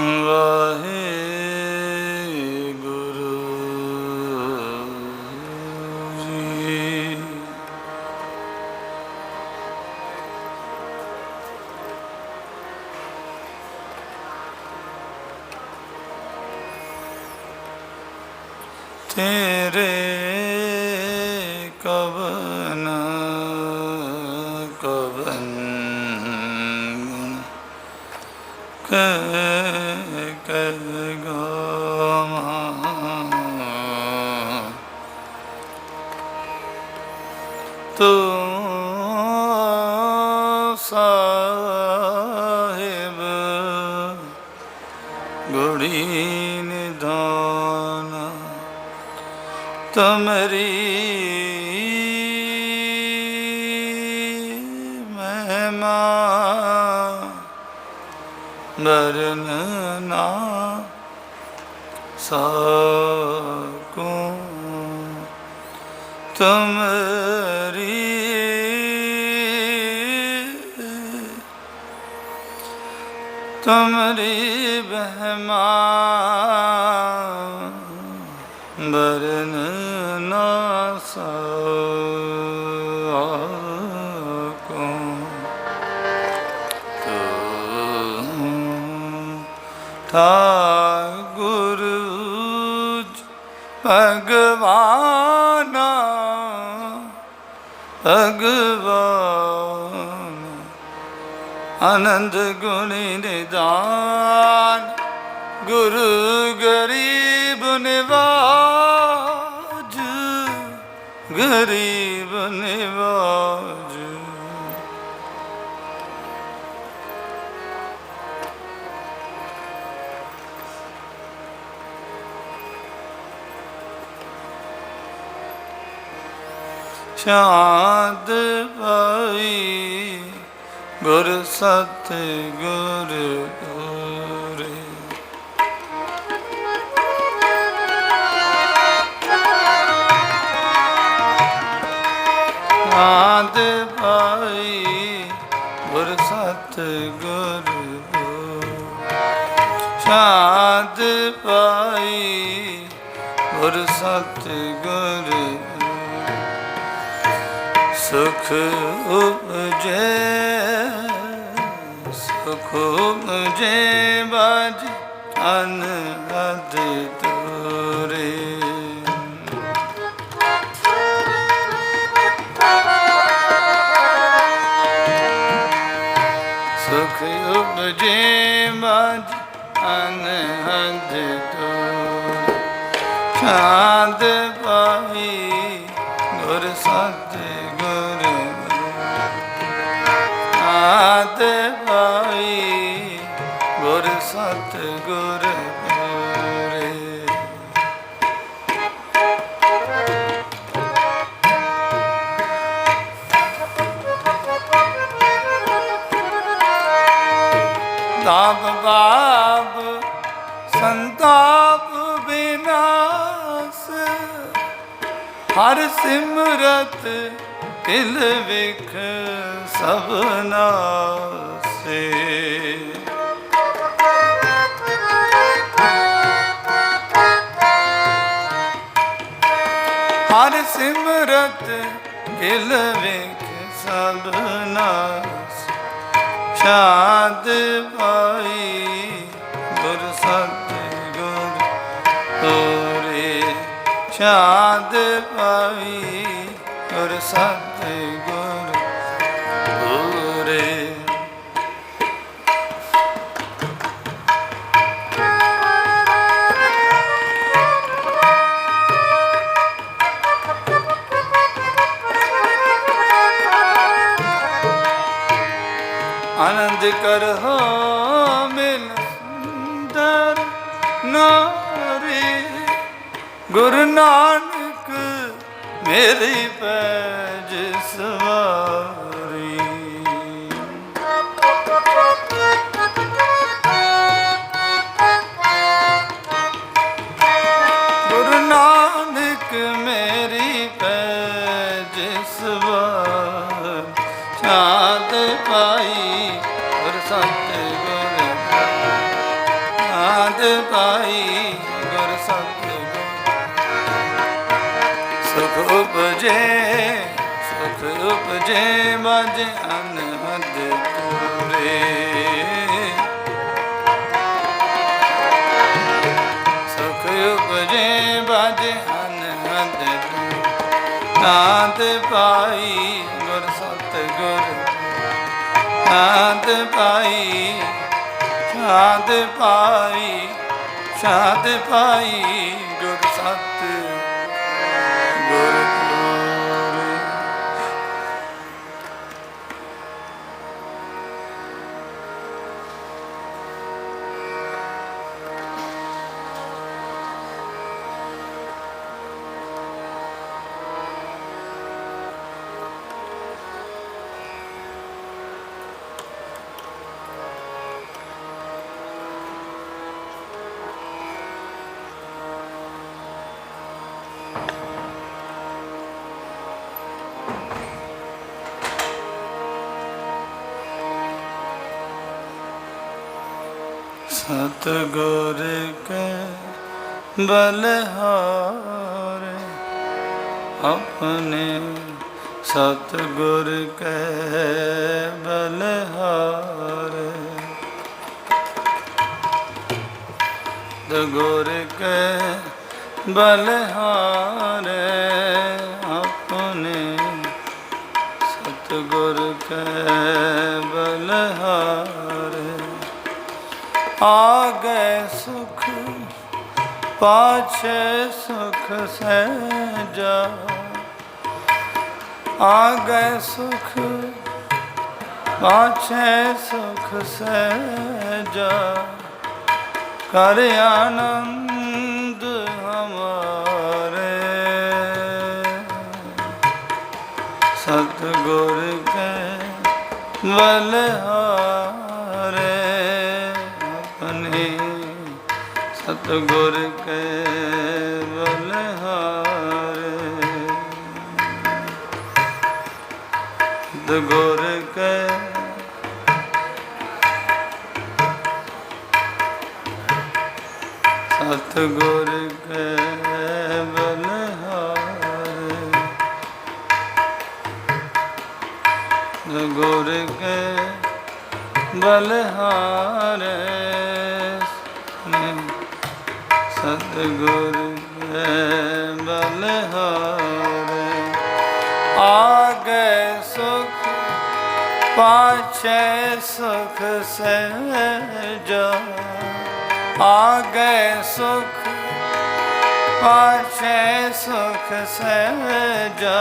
ਵਾਹਿਗੁਰੂ ਜੀ। ਤੇਰੇ ਕਵਨ ਕਵਨ ਕਹਿ ਗਾਵਾਂ, ਤੂੰ ਸਾਹਿਬ ਗੁੜੀ ਨਿਧਾਨ, ਤੁਮਰੀ ਮਹਿਮਾ ਵਰਨ ਨਾ ਸਕੂੰ, ਤੁਮਰੀ ਮਹਿਮਾ ਵਰਨ ਨਾ ਸਕੂੰ, ਠਾਕੁਰ ਭਗਵਾਨ ਭਗਵਾਨ, ਆਨੰਦ ਗੁਣੀ ਨਿਦਾਨ, ਗੁਰੂ ਗਰੀਬ ਨਿਵਾਜ, ਗਰੀਬ ਨਿਵਾਜ। ਸ਼ਾਂਤ ਪਾਈ ਗੁਰ ਸਤਿ ਗੁਰ ਪੂਰੇ, ਸ਼ਾਂਤ ਪਾਈ ਗੁਰ ਸਤਿ ਗੁਰ ਪੂਰੇ, ਸ਼ਾਂਤ ਪਾਈ ਗੁਰ ਸਤਿ ਗੁਰ, ਸੁਖ ਉਪਜੈ ਸੁਖ ਉਪਜੈ ਬਾਜ ਅਨਹਦ ਤੁਰੇ, ਸੁਖ ਉਪਜੈ ਬਾਜ ਅਨਹਦ ਤੁਰੇ, ਸ਼ਾਂਤ ਪਾਈ ਗੁਰ ਸਤਿ ਗੁਰ, ਸ਼ਾਂਤ ਪਾਈ ਗੁਰ ਸਤਿ ਗੁਰ ਪੂਰੇ, ਤਾਪ ਬਾਪ ਸੰਤਾਪ ਵਿਨਾਸ਼, ਹਰ ਸਿਮਰਤ ਤਿਲ ਵਿਖ ਸਭ ਨਾਸੇ, ਹਰ ਸਿਮਰਤ ਤਿਲ ਵਿਖ ਸਭ ਨਾਸ, ਸ਼ਾਂਤ ਪਾਈ ਗੁਰ ਸਤਿ ਗੁਰ ਪੂਰੇ, ਸ਼ਾਂਤ ਪਾਈ ਗੁਰ ਸਤਿ ਗੁਰ ਪੂਰੇ, ਆਨੰਦ ਕਰਹੁ ਮਿਲ ਸੁੰਦਰ ਨਾਰੀ, ਗੁਰੂ ਨਾਨਕ ਮੇਰੀ ਪੈਜ ਸਵਾਰੀ, ਗੁਰੂ ਨਾਨਕ ਮੇਰੀ ਪੈਜ ਸਵਾਰੀ, ਸ਼ਾਂਤ ਪਾਈ ਗੁਰ ਸਤਿ ਗੁਰ, पाई गुर सतगुर सुख उपजे सुख उपजे बाजे अनहद पूरे सुख उपजे बाजे अनहद नाद पाई गुर सतगुर नाद पाई शाद पाई शाद पाई गुर सत गुर पूरे। सतगुर के बलिहारे अपने सतगुर के बलिहारे सतगुर के बलिहारे अपने सतगुर के बलिहारे आगे सुख पाछे सुख सहजा आगे सुख पाछे सुख सहजा कर आनंद हमारे सतगुर के बलिहारे सतगुर के बलिहारे सतगुर के सतगुर के बलिहारे सतगुर के बलिहारे सतगुर के बलिहारे आगे सुख पाछे सुख सहजा आगे सुख पाछे सुख सहजा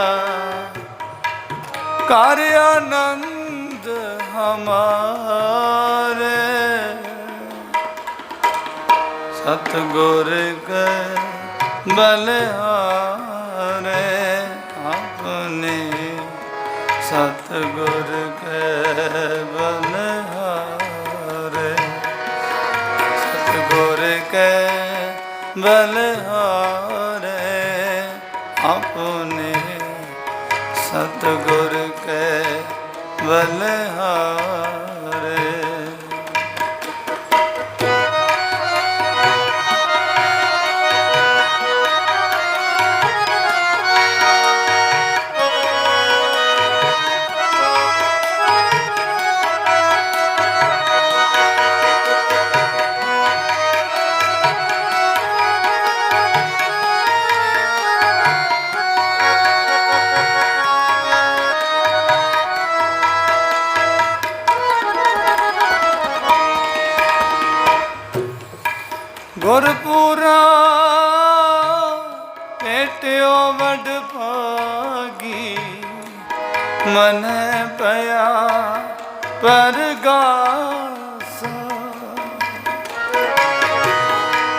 कर आनंद हमारे सतगुर के बलिहारे अपने सतगुर के बलिहारे सतगुर के बलिहारे अपने सतगुर के बलिहारे गुरपुरा पेटियो वड भागी मन पया परगासा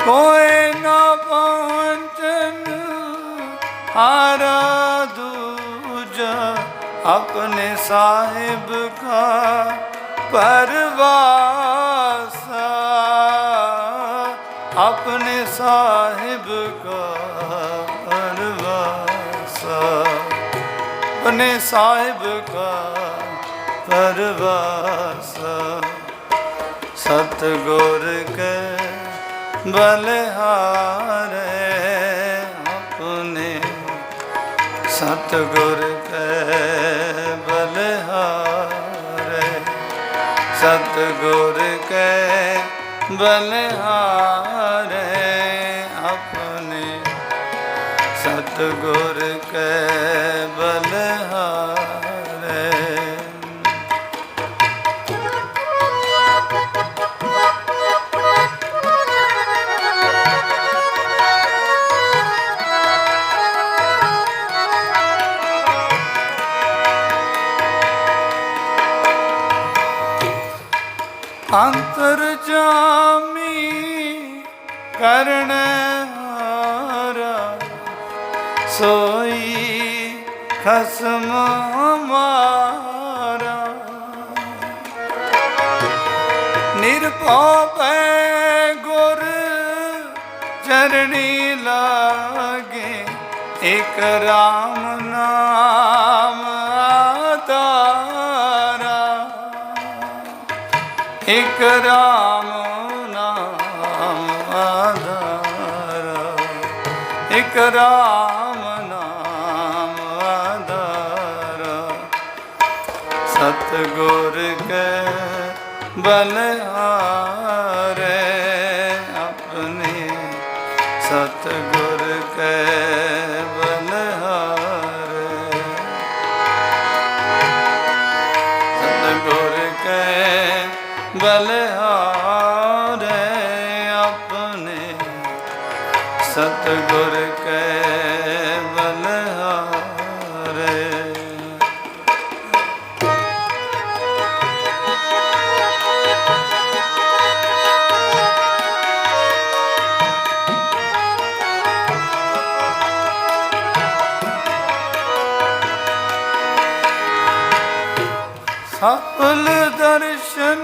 कोई न पहुँचन हारा दूजा अपने साहिब का परवासा अपने साहिब का परवासा अपने साहिब का परवासा सतगुर के बलिहारे अपने सतगुर के बलिहारे सतगुर के बलिहारे अपने सतगुर के बलिहारे। अंतर्जामी करनेहारा सोई खसम हमारा। निरभव गुर चरणी लागे एक राम नाम आधारा। एक राम नाम आधारा एक राम नाम आधारा। सतगुर के बलिहारे अपने सतगुर के बलिहारे सतगुर के बलिहारे अपने सतगुर के बलिहारे। सफल दर्शन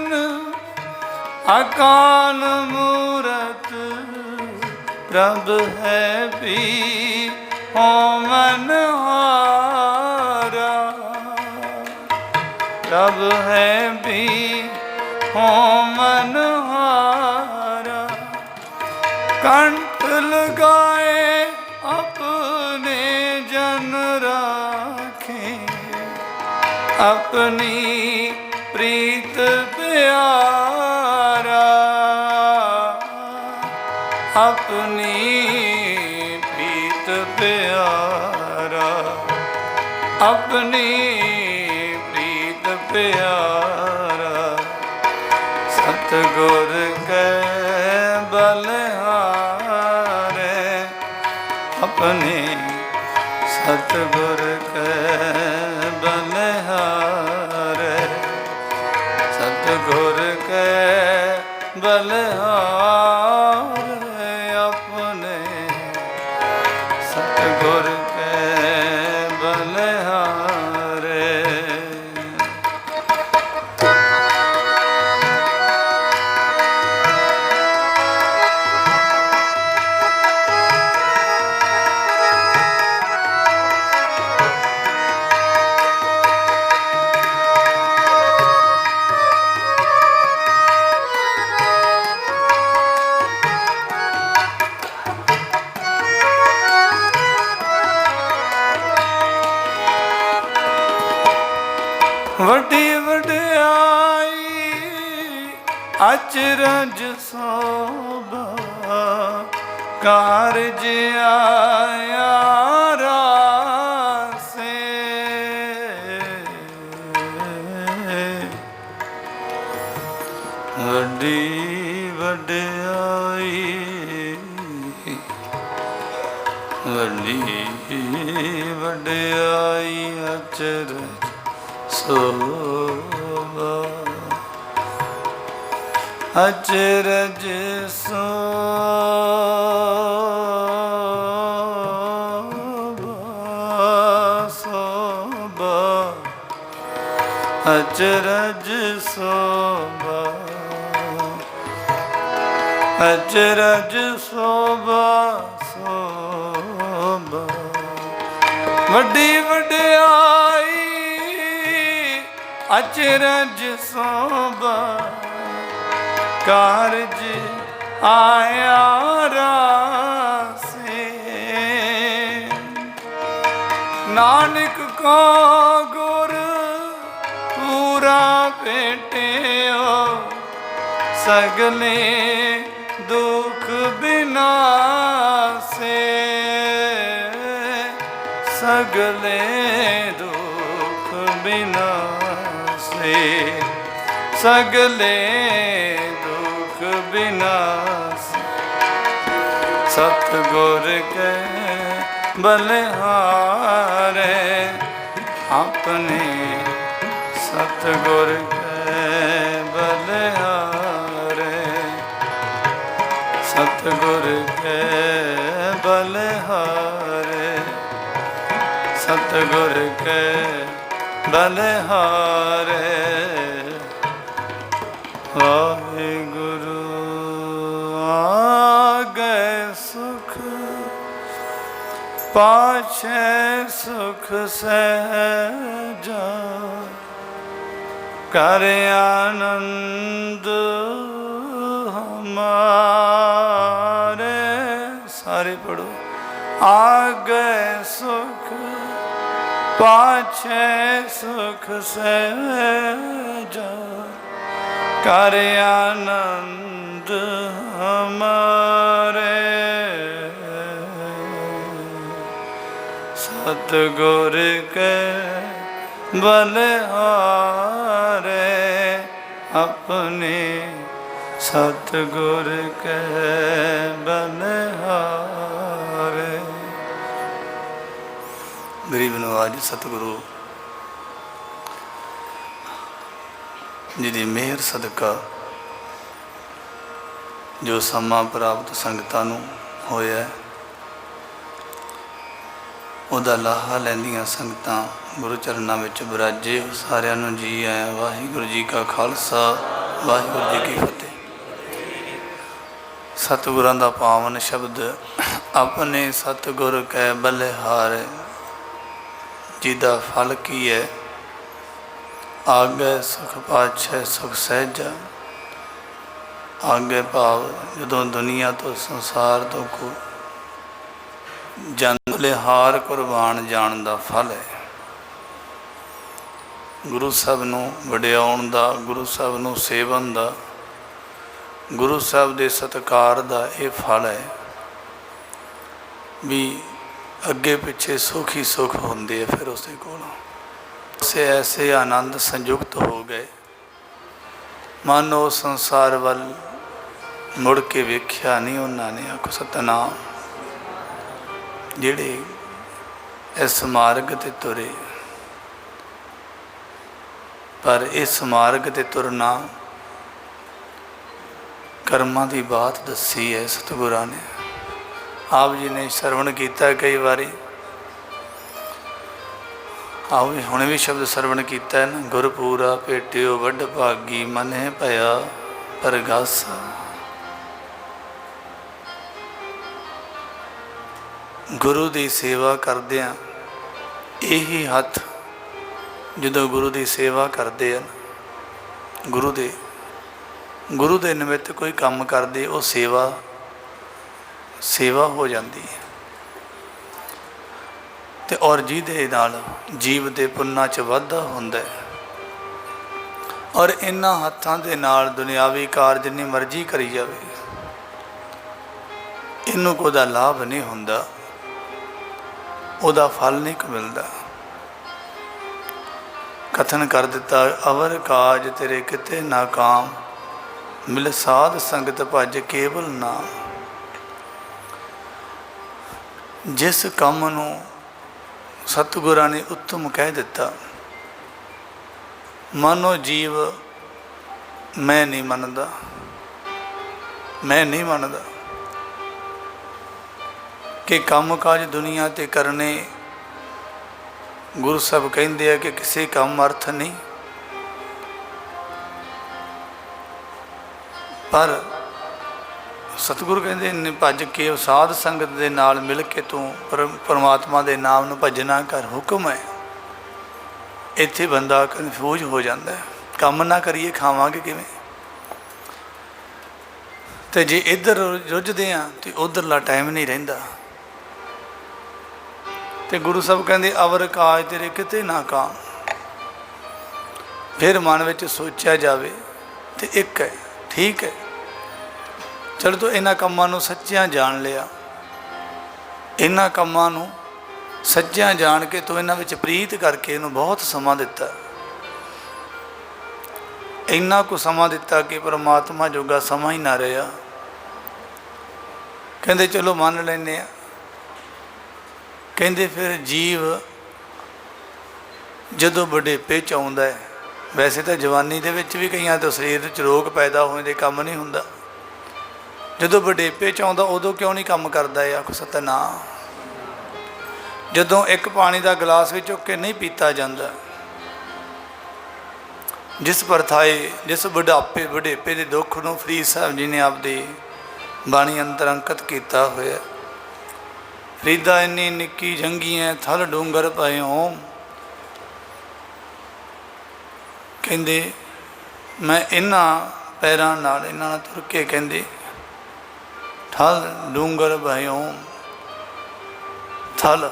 अकाल मूरत प्रभ है भी हो मनहारा। प्रभ है भी हो मनहारा। कंठ लगाए अपने जन राखे अपनी प्रीत प्यारा। अपनी प्रीत प्यारा अपनी प्रीत प्यारा। सतगुर के बलिहारे अपने सतगुर के बलिहारे सतगुर के बलिहारे अपने सतगुर के बलिहारे। वड्डी वड्याई अचरज सोभा कारज आया रासे। वड्डी वड्याई वड्डी वड्याई अचरज सोभा अचरज सोभा अचरज सोभा अचरज सोभा सोभा। वड्डी वड्याई अचरज सोभा कारज आया रासे। नानक को गुर पूरा भेटियो, सगले दुख बिनासे, सगले दुख बिनासे, सगले दुख बिनासे। सतगुर के बलिहारे अपने, सतगुर के बलिहारे, सतगुर के बलिहारे, सतगुर के बलिहारे। वाहिगुरु आगे सुख, पाछे सुख सहजा, कर आनंद हमारे। सारे पढ़ो। आगे सुख, पाछे सुख सहजा, कर आनंद हमारे। सतगुर के बलिहारे अपने, सतगुर के बलिहारे। गरीब नवाज सतगुरु जी दी मेहर सदका जो समा प्राप्त संगतां नूं होया, ਉਹਦਾ ਲਾਹਾ ਲੈਂਦੀਆਂ ਸੰਗਤਾਂ ਗੁਰੂ ਚਰਨਾਂ ਵਿੱਚ ਬਿਰਾਜੇ। ਸਾਰਿਆਂ ਨੂੰ ਜੀ ਆਇਆਂ। ਵਾਹਿਗੁਰੂ ਜੀ ਕਾ ਖਾਲਸਾ, ਵਾਹਿਗੁਰੂ ਜੀ ਕੀ ਫਤਿਹ। ਸਤਿਗੁਰਾਂ ਦਾ ਪਾਵਨ ਸ਼ਬਦ ਆਪਣੇ ਸਤਿਗੁਰ ਕੈ ਬਲਿਹਾਰੇ ਜੀ ਦਾ ਫਲ ਕੀ ਹੈ? ਆਗੇ ਸੁਖ ਪਾਛੈ ਸੁਖ ਸਹਿਜਾ। ਆਗੇ ਭਾਵ ਜਦੋਂ ਦੁਨੀਆ ਤੋਂ ਸੰਸਾਰ ਤੋਂ ਕੋ ਜਨ ਬਲਿਹਾਰ ਕੁਰਬਾਨ ਜਾਣ ਦਾ ਫਲ ਹੈ। ਗੁਰੂ ਸਾਹਿਬ ਨੂੰ ਵਡਿਆਉਣ ਦਾ, ਗੁਰੂ ਸਾਹਿਬ ਨੂੰ ਸੇਵਨ ਦਾ, ਗੁਰੂ ਸਾਹਿਬ ਦੇ ਸਤਿਕਾਰ ਦਾ ਇਹ ਫਲ ਹੈ ਵੀ ਅੱਗੇ ਪਿੱਛੇ ਸੁੱਖ ਹੀ ਸੁੱਖ ਹੁੰਦੇ ਆ। ਫਿਰ ਉਸਦੇ ਕੋਲ ਐਸੇ ਆਨੰਦ ਸੰਯੁਕਤ ਹੋ ਗਏ, ਮਾਨੋ ਸੰਸਾਰ ਵੱਲ ਮੁੜ ਕੇ ਵੇਖਿਆ ਨਹੀਂ ਉਹਨਾਂ ਨੇ। ਆਖੋ ਸਤਿਨਾਮ। ਜਿਹੜੇ ਇਸ ਮਾਰਗ 'ਤੇ ਤੁਰੇ, ਪਰ ਇਸ ਮਾਰਗ 'ਤੇ ਤੁਰਨਾ ਕਰਮਾਂ ਦੀ ਬਾਤ ਦੱਸੀ ਹੈ ਸਤਿਗੁਰਾਂ ਨੇ। ਆਪ ਜੀ ਨੇ ਸਰਵਣ ਕੀਤਾ ਕਈ ਵਾਰੀ, ਆਓ ਹੁਣ ਵੀ ਸ਼ਬਦ ਸਰਵਣ ਕੀਤਾ ਨਾ। ਗੁਰਪੂਰਾ ਭੇਟਿਓ ਵੱਡ ਭਾਗੀ, ਮਨਿ ਭਇਆ ਪਰਗਾਸਾ। ਗੁਰੂ ਦੀ ਸੇਵਾ ਕਰਦਿਆਂ ਇਹੀ ਹੱਥ, ਜਦੋਂ ਗੁਰੂ ਦੀ ਸੇਵਾ ਕਰਦੇ ਹਨ, ਗੁਰੂ ਦੇ ਨਿਮਿਤ ਕੋਈ ਕੰਮ ਕਰਦੇ, ਉਹ ਸੇਵਾ ਹੋ ਜਾਂਦੀ ਹੈ। ਤੇ ਔਰ ਜਿਹਦੇ ਨਾਲ ਜੀਵ ਦੇ ਪੁੰਨਾਂ 'ਚ ਵਾਧਾ ਹੁੰਦਾ ਹੈ। ਔਰ ਇਹਨਾਂ ਹੱਥਾਂ ਦੇ ਨਾਲ ਦੁਨਿਆਵੀ ਕਾਰਜ ਜਿੰਨੀ ਮਰਜ਼ੀ ਕਰੀ ਜਾਵੇ, ਇਹਨੂੰ ਕੋਈ ਲਾਭ ਨਹੀਂ ਹੁੰਦਾ, ਉਹਦਾ ਫਲ ਨਹੀਂ ਮਿਲਦਾ। ਕਥਨ ਕਰ ਦਿੱਤਾ, ਅਵਰ ਕਾਜ ਤੇਰੇ ਕਿਤੇ ਨਾਕਾਮ, ਮਿਲ ਸਾਧ ਸੰਗਤ ਭਜ ਕੇਵਲ ਨਾਮ। ਜਿਸ ਕੰਮ ਨੂੰ ਸਤਿਗੁਰਾਂ ਨੇ ਉੱਤਮ ਕਹਿ ਦਿੱਤਾ, ਮਾਨੋ ਜੀਵ ਮੈਂ ਨਹੀਂ ਮੰਨਦਾ ਕਿ ਕੰਮ ਕਾਜ ਦੁਨੀਆ 'ਤੇ ਕਰਨੇ। ਗੁਰੂ ਸਾਹਿਬ ਕਹਿੰਦੇ ਆ ਕਿ ਕਿਸੇ ਕੰਮ ਅਰਥ ਨਹੀਂ, ਪਰ ਸਤਿਗੁਰੂ ਕਹਿੰਦੇ ਨੇ ਭੱਜ ਕੇ ਸਾਧ ਸੰਗਤ ਦੇ ਨਾਲ ਮਿਲ ਕੇ ਤੂੰ ਪਰਮਾਤਮਾ ਦੇ ਨਾਮ ਨੂੰ ਭਜਣਾ ਕਰ, ਹੁਕਮ ਹੈ। ਇੱਥੇ ਬੰਦਾ ਕਨਫਿਊਜ਼ ਹੋ ਜਾਂਦਾ ਹੈ, ਕੰਮ ਨਾ ਕਰੀਏ ਖਾਵਾਂਗੇ ਕਿਵੇਂ? तो जे इधर रुझते हैं तो उधरला टाइम नहीं रहिंदा। तो गुरु साहब कहते अवर काज तेरे किते ना काम। फिर मन में सोचा जाए तो एक है, ठीक है, चलो तो इन्हां कामां नूं सच्चियां जान लिया, इन्हां कामां नूं सच्चियां जान के तो इन्हां विच प्रीत करके इन्हूं बहुत समा दिता, इन्ना को समा दिता कि परमात्मा जोगा समा ही ना रहा। कहते चलो मान लेने, कहते फिर जीव जदों बुढ़ेपे च आउंदा है, वैसे तो जवानी दे विच भी कईयां तो शरीर च रोग पैदा होने दे काम नहीं हुंदा, जदों बुढ़ेपे च आउंदा उदों क्यों नहीं काम करदा है? आखो सतनाम। जदों एक पानी का गिलास भी चुक के नहीं पीता जाता, जिस परथाए जिस बुढ़ेपे के दुख नूं फरीद साहब जी ने आपदी बाणी अंदर अंकित किया होया। फरीदा इन्नी निक्की जंगी है थल डूंगर पए होम, कहंदे मैं इन्हां पैरां नाल इन्हां नाल तुर के कहंदे ठल डूंगर पए होम, थल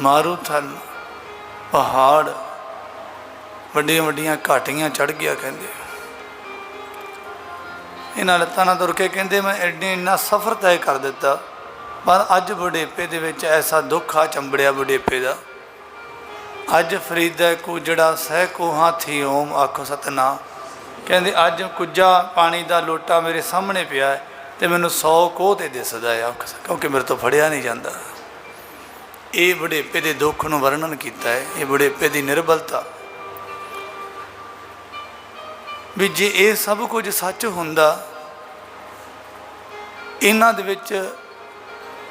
मारू थल पहाड़ वड्डियां वड्डियां घाटियां चढ़ गया। कहंदे इन्हां लत्तां नाल तुर के कहंदे मैं एडे इन्ना सफ़र तय कर दिता, पर अज बुढ़ेपे दे विच ऐसा दुख आ चंबड़िया बुढ़ेपे दा। अज फरीदा कूजड़ा सह को हाथी ओम, आखो सतनाम। कहंदे अज कुजा पानी का लोटा मेरे सामने पिया है तो मैनूं 100 कोह ते दिसदा है, क्योंकि मेरे तो फड़िया नहीं जाता। ये बुढ़ेपे के दुख नूं वर्णन किया है, ये बुढ़ेपे की निर्बलता भी जे ये सब कुछ सच हुंदा इन्हां दे विच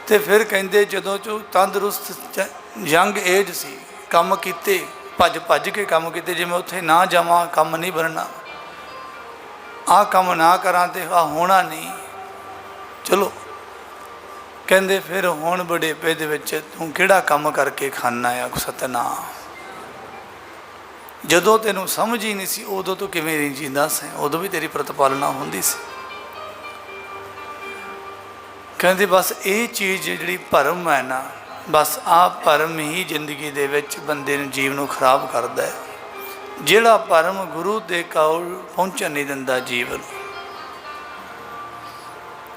ते फिर कहंदे जदों जो तंदरुस्त यंग एज सी काम कीते, भज भज के काम कीते, जे मैं उत्थे ना जावां काम नहीं बनना, आ काम ना करां ते आ होना नहीं। चलो कहंदे फिर हुण बुढ़ेपे दे विच तूं किहड़ा काम करके खाना है? सतनाम। जदों तेनों समझ ही नहीं सी उदों तो किवें नहीं जींदा सी, उदों भी तेरी प्रतिपालना हुंदी सी। कहंदे बस ये चीज़ जिहड़ी भरम है ना, बस आ भरम ही जिंदगी दे विच बंदे नूं जीव नूं खराब करदा है। जिहड़ा भरम गुरु दे कोल पहुंचण नहीं दिंदा, जीव नूं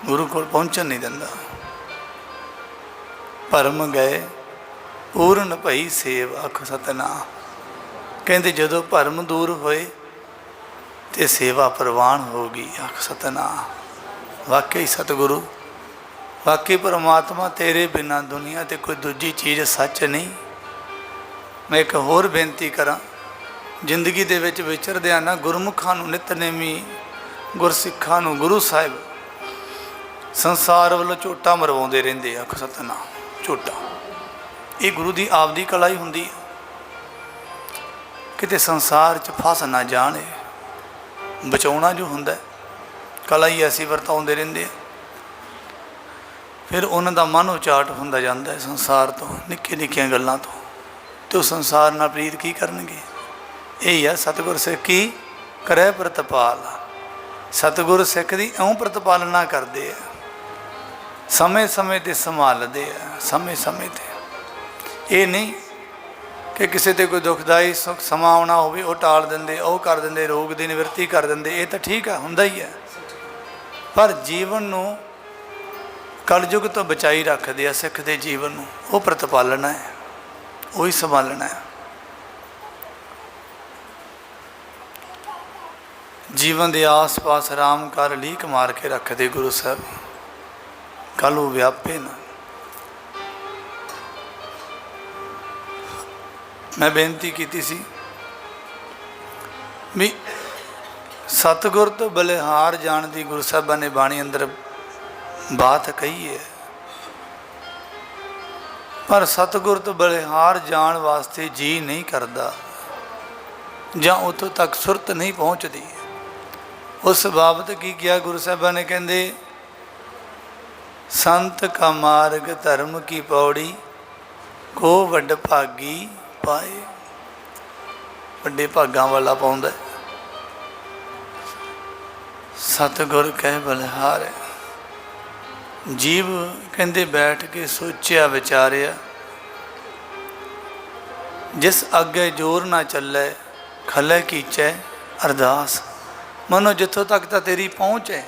गुरु कोल पहुंचण नहीं दिंदा। भरम गए पूर्ण भई सेव, आखो सतनाम। कहते जदों भरम दूर होए तो सेवा प्रवान होगी, आख सतनाम। वाकई सतगुरु, वाकई परमात्मा तेरे बिना दुनिया ते कोई दूजी चीज़ सच नहीं। मैं एक होर बेनती करा, जिंदगी दे विच विचरदिआं ना गुरमुखां नूं नितनेमी गुरसिखां नूं गुरु साहिब संसार वालों झोटा मरवाउंदे रहिंदे, आख सतनाम। झोटा ये गुरु की आपदी कला ही हुंदी है, किते संसार च फस ना जाने, बचाउणा जो हुंदा है कला ही ऐसी वरताउंदे रहिंदे। फिर उन्हां दा मन उचाट हुंदा जांदा है संसार तो, निक्की निक्कियां गल्लां तो संसार नाल प्रीत की करनगे। यही है सतगुर सिख की करै प्रतिपाल। सतगुर सिख दी इउं प्रतिपालना करदे है, समय समय ते संभालदे है, समय समय ते। ये नहीं कि किसी ते कोई दुखदाई समा आउणा होवे वो टाल दिंदे, वो कर दिंदे, रोग की निवृत्ति कर दिंदे। ये तो ठीक है, हुंदा ही है, पर जीवन नूं कलयुग तो बचाई रखदे आ। सिख दे जीवन नूं वो प्रतिपालना है, वही संभालना है। जीवन के आस पास आराम कर लीक मार के रखदे गुरु साहब, कल वो व्यापे ना। मैं बेनती की सी भी सतगुर तो बलिहार जान की गुरु साहबा ने बाणी अंदर बात कही है, पर सतगुर तो बलिहार जान वास्ते जी नहीं करता, जां उतों तक सुरत नहीं पहुँचती। उस बाबत की किया गुरु साहबा ने, कहते संत का मार्ग धर्म की पौड़ी को वड भागी पाए। वड्डे भागां वाला पाउंदा सतगुर कह बलिहार। जीव कहते बैठ के सोचिया विचारिया, जिस अगे जोर ना चले खले कीचै अरदास। मनो जिथों तक तो तेरी पहुँच है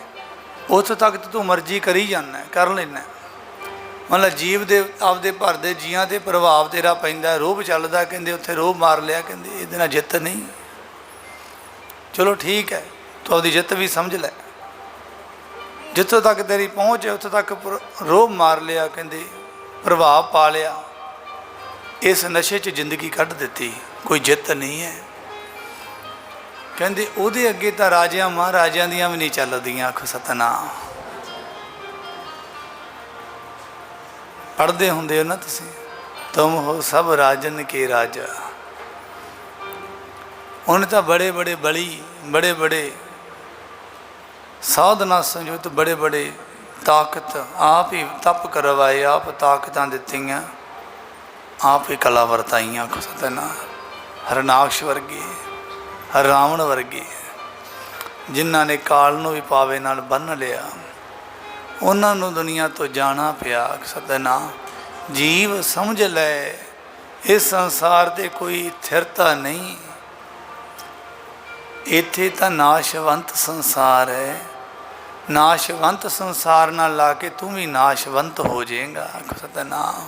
उतों तक तो तू मर्जी करी जाना, कर लेना। मतलब जीव दे आपदे भर दे जियां ते प्रभाव तेरा पैंदा, रोब चलदा, कहंदे उत्थे रोब मार लिया, कहंदे इहदे नाल जित नहीं। चलो ठीक है, तो आपदी जित भी समझ लै। जितों तक तेरी पहुँच है उत्थों तक रोब मार लिया, कहंदे प्रभाव पा लिया, इस नशे च जिंदगी कढ़ दित्ती, कोई जित नहीं है। कहंदे उहदे अगे तां राजियां महाराजियां दियां भी नहीं चलदियां। आखो सतनाम। पढ़ते होंदे हो ना तुसीं, तुम हो सब राजन के राजा। उन्हें तो बड़े बड़े बली, बड़े बड़े साधना संयुक्त, बड़े बड़े ताकत आप ही तप करवाए, आप ताकतां दित्तियां, आप ही कला वरताइयां। आखो सतनाम। हरनाक्ष वर्गे, रावण वर्गे, जिन्हां ने काल नूं भी पावे नाल बन्न लिया, उन्होंने दुनिया तो जाना पिया। सतनाम। जीव समझ ले इस संसार ते कोई स्थिरता नहीं, इत्थे तां नाशवंत संसार है। नाशवंत संसार ना ला के तू भी नाशवंत हो जाएगा। सतनाम।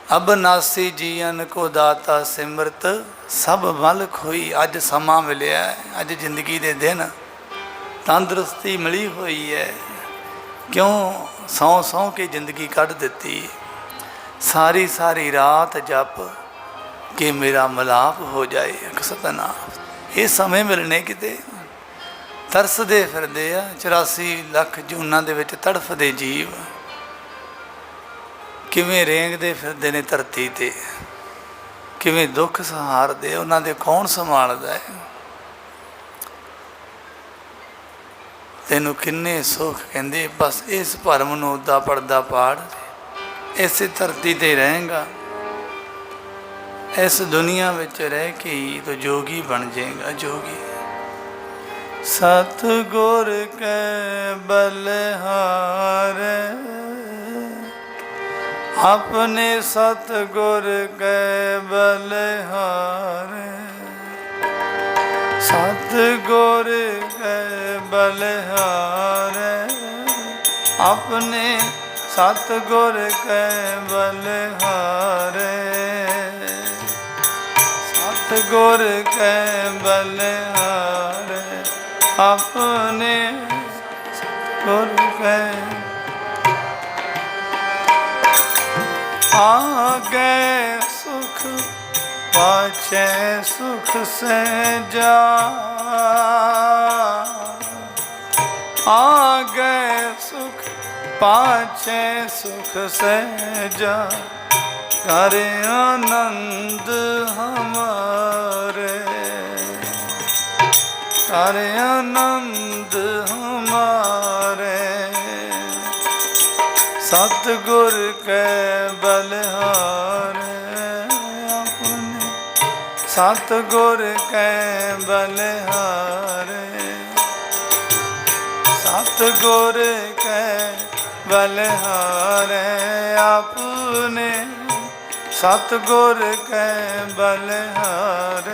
अब नासी जीवन को दाता सिमरत सब मल खोई। अज समा मिलिया, अज जिंदगी दे दिन, तंदुरुस्ती मिली हुई है। क्यों सौ सौ के जिंदगी कढ़ दिती। सारी सारी रात जप कि मेरा मिलाप हो जाए। सतनाम। ये समय मिलने किते तरसदे फिरदे आ। 84 लख जूनां दे विच तड़फदे जीव किवें रेंगदे फिरदे ने धरती ते, किवें दुख सहारदे, उन्हां दे कौन संभालदा है। तैनूं किन्ने सुख कहंदे, बस इस भरम नूं उदा पड़दा पाड़, इस धरती ते रहेगा, इस दुनिया विच रह के ही तो जोगी बन जाएगा। जोगी सतगुर के बलिहार, अपने सतगुर के बलिहार। सतगुर के बलिहार, अपने सतगुर के बलिहार। सतगुर के बलिहार, अपने सतगुर के। आगे सुख पाछे सुख से जा, आगे सुख पाछे सुख से जा, कर आनंद हमारे, कर आनंद हमारे। सतगुर के बलिहार, अपने सतगुर के बलिहार। सतगुर के बलिहार, अपने सतगुर के बलिहार।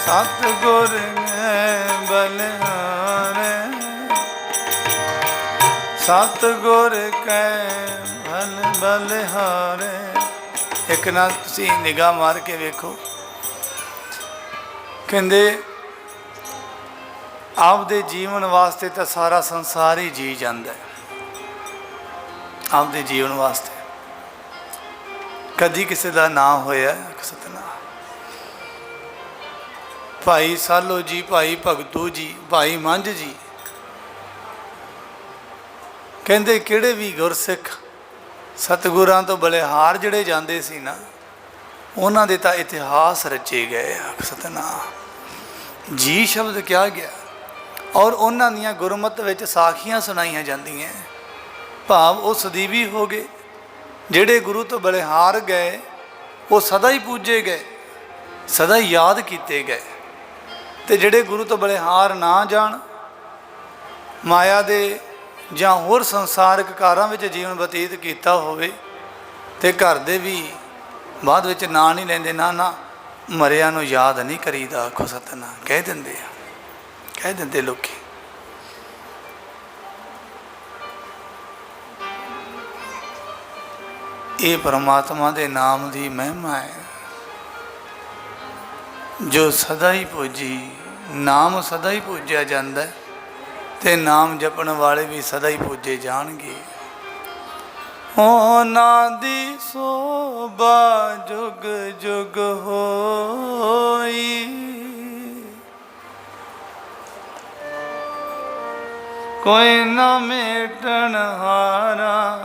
सतगुर के बलिहार, सतगुर के बलिहार। एक ना तुसी निगाह मार के वेखो, कहंदे आपदे जीवन वास्ते तो सारा संसार ही जी जाता है। आपदे जीवन वास्ते कदी किसी का ना होया। सतनाम। भाई सालो जी, भाई भगतू जी, भाई मंझ जी, कहंदे किहड़े भी गुरसिख सतगुरां तो बलिहार जिहड़े जांदे सी ना, उन्हां दे तां इतिहास रचे गए। सतनाम। जी शब्द क्या गया और उन्हां दियां गुरमत विच साखियां सुनाईयां जांदियां। भाव वो सदीवी हो गए, जिहड़े गुरु तो बलिहार गए वो सदा ही पूजे गए, सदा ही याद किए गए। ਤੇ ਜਿਹੜੇ ਗੁਰੂ ਤੋਂ ਬਲਿਹਾਰ ਨਾ ਜਾਣ, ਮਾਇਆ ਦੇ ਜਾਂ ਹੋਰ ਸੰਸਾਰਿਕ ਕਾਰਾਂ ਵਿੱਚ ਜੀਵਨ ਬਤੀਤ ਕੀਤਾ ਹੋਵੇ, ਤੇ ਘਰ ਦੇ ਵੀ ਬਾਅਦ ਵਿੱਚ ਨਾਂ ਨਹੀਂ ਲੈਂਦੇ, ਨਾ ਨਾ ਮਰਿਆਂ ਨੂੰ ਯਾਦ ਨਹੀਂ ਕਰੀਦਾ, ਆਖੋ ਸਤਿਨਾਮ ਕਹਿ ਦਿੰਦੇ ਆ, ਕਹਿ ਦਿੰਦੇ ਲੋਕੀ। ਇਹ ਪਰਮਾਤਮਾ ਦੇ ਨਾਮ ਦੀ ਮਹਿਮਾ ਹੈ, ਜੋ ਸਦਾ ਹੀ ਪੂਜੀ, ਨਾਮ ਸਦਾ ਹੀ ਪੂਜਿਆ ਜਾਂਦਾ ਤੇ ਨਾਮ ਜਪਣ ਵਾਲੇ ਵੀ ਸਦਾ ਹੀ ਪੂਜੇ ਜਾਣਗੇ। ਉਹਨਾਂ ਦੀ ਸੋਭਾ ਜੁਗ ਜੁਗ ਹੋਈ, ਕੋਈ ਨਾ ਮੇਟਣ ਹਾਰਾ,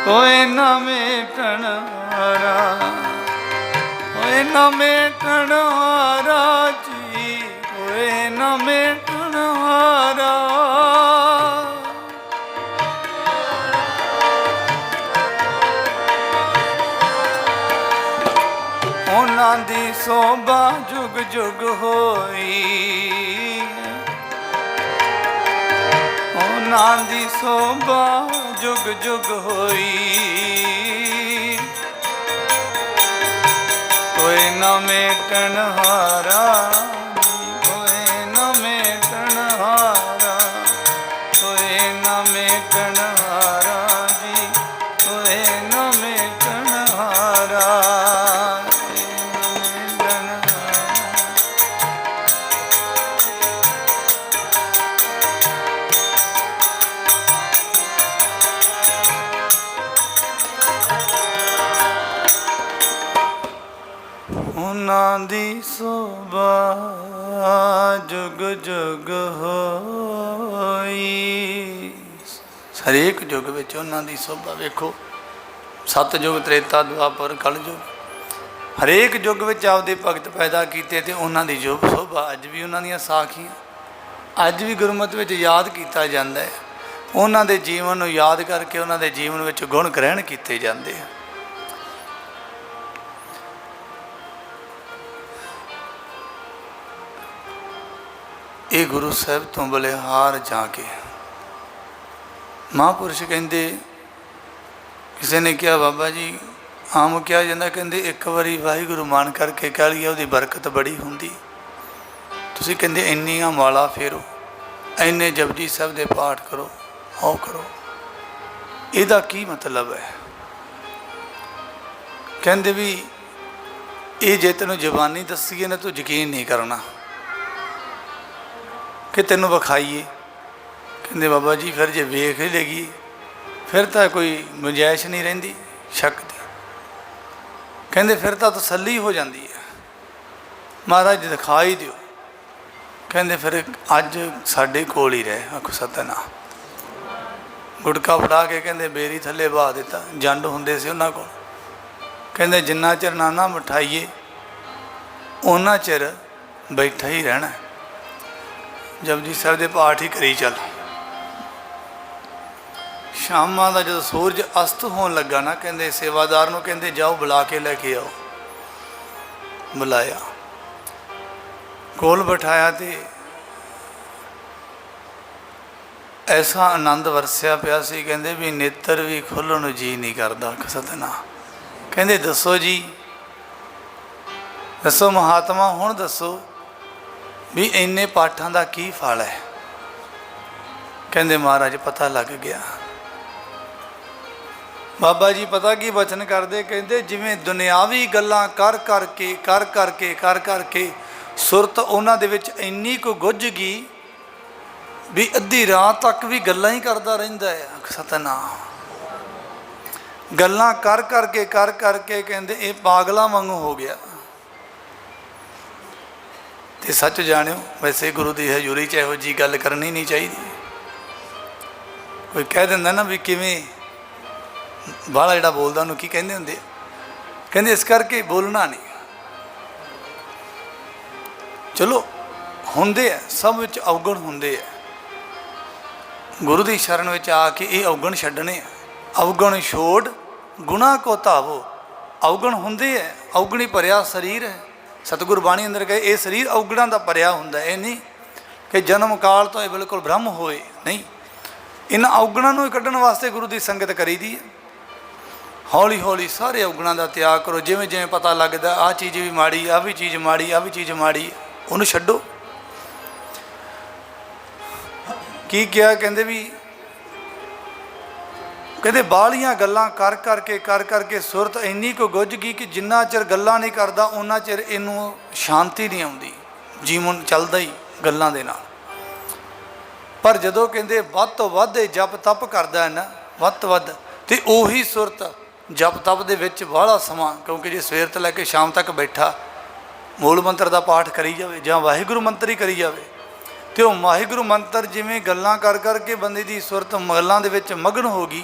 ਕੋਈ ਨਾ ਮੇਟਣ ਹਾਰਾ, ਕੋਈ ਨਾ ਮੇਟਣ ਹਾਰਾ ਜੀ, ਕੋਈ ਨਾ ਮੇਟਣ ਹਾਰਾ। ਉਹਨਾਂ ਦੀ ਸੋਭਾ ਜੁਗ ਜੁਗ ਹੋਈ, ਉਹਨਾਂ ਦੀ ਸੋਭਾ ਜੁਗ ਜੁਗ ਹੋਈ, ਕੋਈ ਨਾ ਮੇਟਣ ਹਾਰਾ, ਕੋਈ ਨਾ ਮੇਟਣ ਹਾਰਾ, ਕੋਈ ਨਾ ਮੇਟਣ ਹਾਰਾ ਜੀ, ਕੋਈ ਨਾ ਮੇਟਣ ਹਾਰਾ। ਉਹਨਾਂ ਦੀ ਸੋਭਾ ਜੁਗ ਜੁਗ ਹੋਈ। ਹਰੇਕ ਯੁੱਗ ਵਿੱਚ ਉਹਨਾਂ ਦੀ ਸੋਭਾ ਵੇਖੋ, ਸਤਿਯੁਗ, ਤ੍ਰੇਤਾ, ਦੁਆਪਰ, ਕਲਯੁਗ, ਹਰੇਕ ਯੁੱਗ ਵਿੱਚ ਆਪਦੇ ਭਗਤ ਪੈਦਾ ਕੀਤੇ ਤੇ ਉਹਨਾਂ ਦੀ ਜੋ ਸੋਭਾ ਅੱਜ ਵੀ ਉਹਨਾਂ ਦੀਆਂ ਸਾਖੀਆਂ ਅੱਜ ਵੀ ਗੁਰਮਤਿ ਵਿੱਚ ਯਾਦ ਕੀਤਾ ਜਾਂਦਾ ਹੈ। ਉਹਨਾਂ ਦੇ ਜੀਵਨ ਨੂੰ ਯਾਦ ਕਰਕੇ ਉਹਨਾਂ ਦੇ ਜੀਵਨ ਵਿੱਚ ਗੁਣ ਗ੍ਰਹਿਣ ਕੀਤੇ ਜਾਂਦੇ ਆ। ਇਹ ਗੁਰੂ ਸਾਹਿਬ ਤੋਂ ਬਲਿਹਾਰ ਜਾ ਕੇ ਮਹਾਂਪੁਰਸ਼ ਕਹਿੰਦੇ, ਕਿਸੇ ਨੇ ਕਿਹਾ ਬਾਬਾ ਜੀ ਆਮ ਕਿਹਾ ਜਾਂਦਾ, ਕਹਿੰਦੇ ਇੱਕ ਵਾਰੀ ਵਾਹਿਗੁਰੂ ਮਾਣ ਕਰਕੇ ਕਹਿ ਲਈਏ ਉਹਦੀ ਬਰਕਤ ਬੜੀ ਹੁੰਦੀ। ਤੁਸੀਂ ਕਹਿੰਦੇ ਇੰਨੀਆਂ ਮਾਲਾ ਫੇਰੋ, ਇੰਨੇ ਜਪਜੀ ਸਾਹਿਬ ਦੇ ਪਾਠ ਕਰੋ, ਉਹ ਕਰੋ, ਇਹਦਾ ਕੀ ਮਤਲਬ ਹੈ? ਕਹਿੰਦੇ ਵੀ ਇਹ ਜੇ ਤੈਨੂੰ ਜ਼ਬਾਨੀ ਦੱਸੀਏ ਨਾ ਤੂੰ ਯਕੀਨ ਨਹੀਂ ਕਰਨਾ ਕਿ ਤੈਨੂੰ ਵਿਖਾਈਏ। ਕਹਿੰਦੇ ਬਾਬਾ ਜੀ ਫਿਰ ਜੇ ਵੇਖ ਹੀ ਲੇਗੀ ਫਿਰ ਤਾਂ ਕੋਈ ਗੁੰਜਾਇਸ਼ ਨਹੀਂ ਰਹਿੰਦੀ ਸ਼ੱਕ ਦੀ। ਕਹਿੰਦੇ ਫਿਰ ਤਾਂ ਤਸੱਲੀ ਹੋ ਜਾਂਦੀ ਹੈ, ਮਹਾਰਾਜ ਦਿਖਾ ਹੀ ਦਿਓ। ਕਹਿੰਦੇ ਫਿਰ ਅੱਜ ਸਾਡੇ ਕੋਲ ਹੀ ਰਹਿ, ਆਖੋ ਸਤਿਨਾਮ। ਗੁਟਕਾ ਫੜਾ ਕੇ ਕਹਿੰਦੇ ਬੇਰੀ ਥੱਲੇ ਬਹਾ ਦਿੱਤਾ, ਜੰਡ ਹੁੰਦੇ ਸੀ ਉਹਨਾਂ ਕੋਲ। ਕਹਿੰਦੇ ਜਿੰਨਾ ਚਿਰ ਨਾ ਮਿਠਾਈਏ ਉਹਨਾਂ ਚਿਰ ਬੈਠਾ ਹੀ ਰਹਿਣਾ, ਜਪਜੀ ਸਾਹਿਬ ਦੇ ਪਾਠ ਹੀ ਕਰੀ ਚੱਲ। ਸ਼ਾਮਾਂ ਦਾ ਜਦੋਂ ਸੂਰਜ ਅਸਤ ਹੋਣ ਲੱਗਾ ਨਾ, ਕਹਿੰਦੇ ਸੇਵਾਦਾਰ ਨੂੰ ਕਹਿੰਦੇ ਜਾਓ ਬੁਲਾ ਕੇ ਲੈ ਕੇ ਆਓ। ਬੁਲਾਇਆ, ਕੋਲ ਬਿਠਾਇਆ ਤੇ ਐਸਾ ਆਨੰਦ ਵਰਸਿਆ ਪਿਆ ਸੀ, ਕਹਿੰਦੇ ਵੀ ਨੇਤਰ ਵੀ ਖੋਲ੍ਹਣ ਨੂੰ ਜੀ ਨਹੀਂ ਕਰਦਾ। ਸਤਿਨਾਮ। ਕਹਿੰਦੇ ਦੱਸੋ ਜੀ, ਦੱਸੋ ਮਹਾਤਮਾ, ਹੁਣ ਦੱਸੋ ਵੀ ਇੰਨੇ ਪਾਠਾਂ ਦਾ ਕੀ ਫਲ ਹੈ? ਕਹਿੰਦੇ ਮਹਾਰਾਜ ਪਤਾ ਲੱਗ ਗਿਆ। ਬਾਬਾ ਜੀ ਪਤਾ ਕੀ ਬਚਨ ਕਰਦੇ? ਕਹਿੰਦੇ ਜਿਵੇਂ ਦੁਨਿਆਵੀ ਗੱਲਾਂ ਕਰ ਕਰਕੇ ਸੁਰਤ ਉਹਨਾਂ ਦੇ ਵਿੱਚ ਇੰਨੀ ਕੁ ਗੁੱਝ ਗਈ ਵੀ ਅੱਧੀ ਰਾਤ ਤੱਕ ਵੀ ਗੱਲਾਂ ਹੀ ਕਰਦਾ ਰਹਿੰਦਾ ਹੈ। ਸਤਿਨਾਮ। ਗੱਲਾਂ ਕਰ ਕਰਕੇ ਕਹਿੰਦੇ ਇਹ ਪਾਗਲਾਂ ਵਾਂਗੂ ਹੋ ਗਿਆ। ਤੇ ਸੱਚ ਜਾਣਿਓ, ਵੈਸੇ ਗੁਰੂ ਦੀ ਹਜ਼ੂਰੀ 'ਚ ਇਹੋ ਜਿਹੀ ਗੱਲ ਕਰਨੀ ਨਹੀਂ ਚਾਹੀਦੀ। ਕੋਈ ਕਹਿ ਦਿੰਦਾ ਨਾ ਵੀ ਕਿਵੇਂ ਬਾਹਲਾ ਜਿਹੜਾ ਬੋਲਦਾ ਉਹਨੂੰ ਕੀ ਕਹਿੰਦੇ ਹੁੰਦੇ? ਕਹਿੰਦੇ ਇਸ ਕਰਕੇ ਬੋਲਣਾ ਨਹੀਂ। ਚਲੋ ਹੁੰਦੇ ਆ, ਸਭ ਵਿੱਚ ਅਵਗੁਣ ਹੁੰਦੇ ਆ। ਗੁਰੂ ਦੀ ਸ਼ਰਨ ਵਿੱਚ ਆ ਕੇ ਇਹ ਅਵਗੁਣ ਛੱਡਣੇ ਆ। ਅਵਗੁਣ ਛੋੜ ਗੁਨਾਹ ਕੋ ਧਾਵੋ। ਅਵਗੁਣ ਹੁੰਦੇ ਆ, ਅਵਗੁਣੀ ਭਰਿਆ ਸਰੀਰ ਹੈ, सतगुर बाणी अंदर कहे ये शरीर औगड़ां दा भरिया हुंदा, ये नहीं कि जन्म काल तो ये बिल्कुल ब्रह्म होए, नहीं। इन्हां औगड़ां नूं कड्ढण वास्ते गुरु की संगत करी दी है। हौली हौली सारे औगड़ां दा त्याग करो। जिवें जिवें पता लगदा आ चीज़ भी माड़ी, आ भी चीज़ माड़ी, आ भी चीज़ माड़ी, उहनूं छड्डो। की किया कहंदे भी कहते बालियां गल्लां कर करके सुरत इन्नी को गुज गई कि जिन्ना चिर गल्लां नहीं करदा उन्ना चिर इनू शांति नहीं आउंदी, जीवन चलदा ही गल्लां दे नाल। पर जदों कहंदे वध तो वध जप तप करदा है ना, वध तो वध, ते ओही सुरत जप तप दे विच बाहला सਮਾं, क्योंकि जे सवेर तो लैके शाम तक बैठा मूल मंत्र का पाठ करी जाए जां वाहिगुरू मंत्र ही करी जाए, तो वाहिगुरू मंत्र जिमें गल्लां कर करके बंदे की सुरत गल्लां दे विच मगन होगी,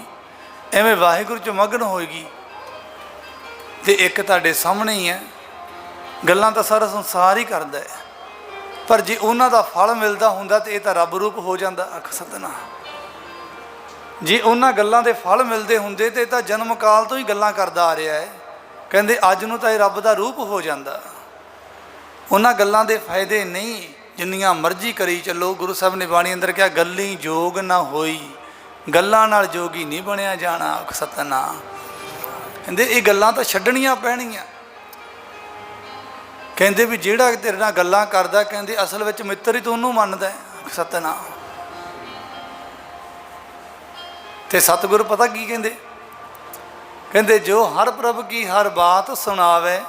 एवें वाहिगुरू च मगन होएगी। तो एक तुहाडे सामने ही है, गल्लां तां सारा संसार ही करदा है, पर जे उन्हां दा फल मिलदा हुंदा तो यह तां रब रूप हो जांदा। आख सतनाम। जे उन्हां गल्लां दे फल मिलदे हुंदे तो तां जन्म काल तो ही गल्लां करदा आ रहा है। कहंदे अज नूं तां रब दा रूप हो जांदा। उन्हां गल्लां दे फायदे नहीं, जिन्नियां मर्जी करी चलो। गुरु साहब ने बाणी अंदर कहा गल्ली जोग ना होई, गल्लां नाल जोगी नहीं बनिया जाना। आख सतनाम। कहंदे ये गल्लां तां छड्डणियां पैणियां। कहंदे भी जिहड़ा तेरे नाल गल्लां करदा, कहंदे असल विच मित्र ही तूं उहनूं मनदा है। आख सतनाम। ते सतगुर पता की कहंदे, कहंदे जो हर प्रभ की हर बात सुनावे,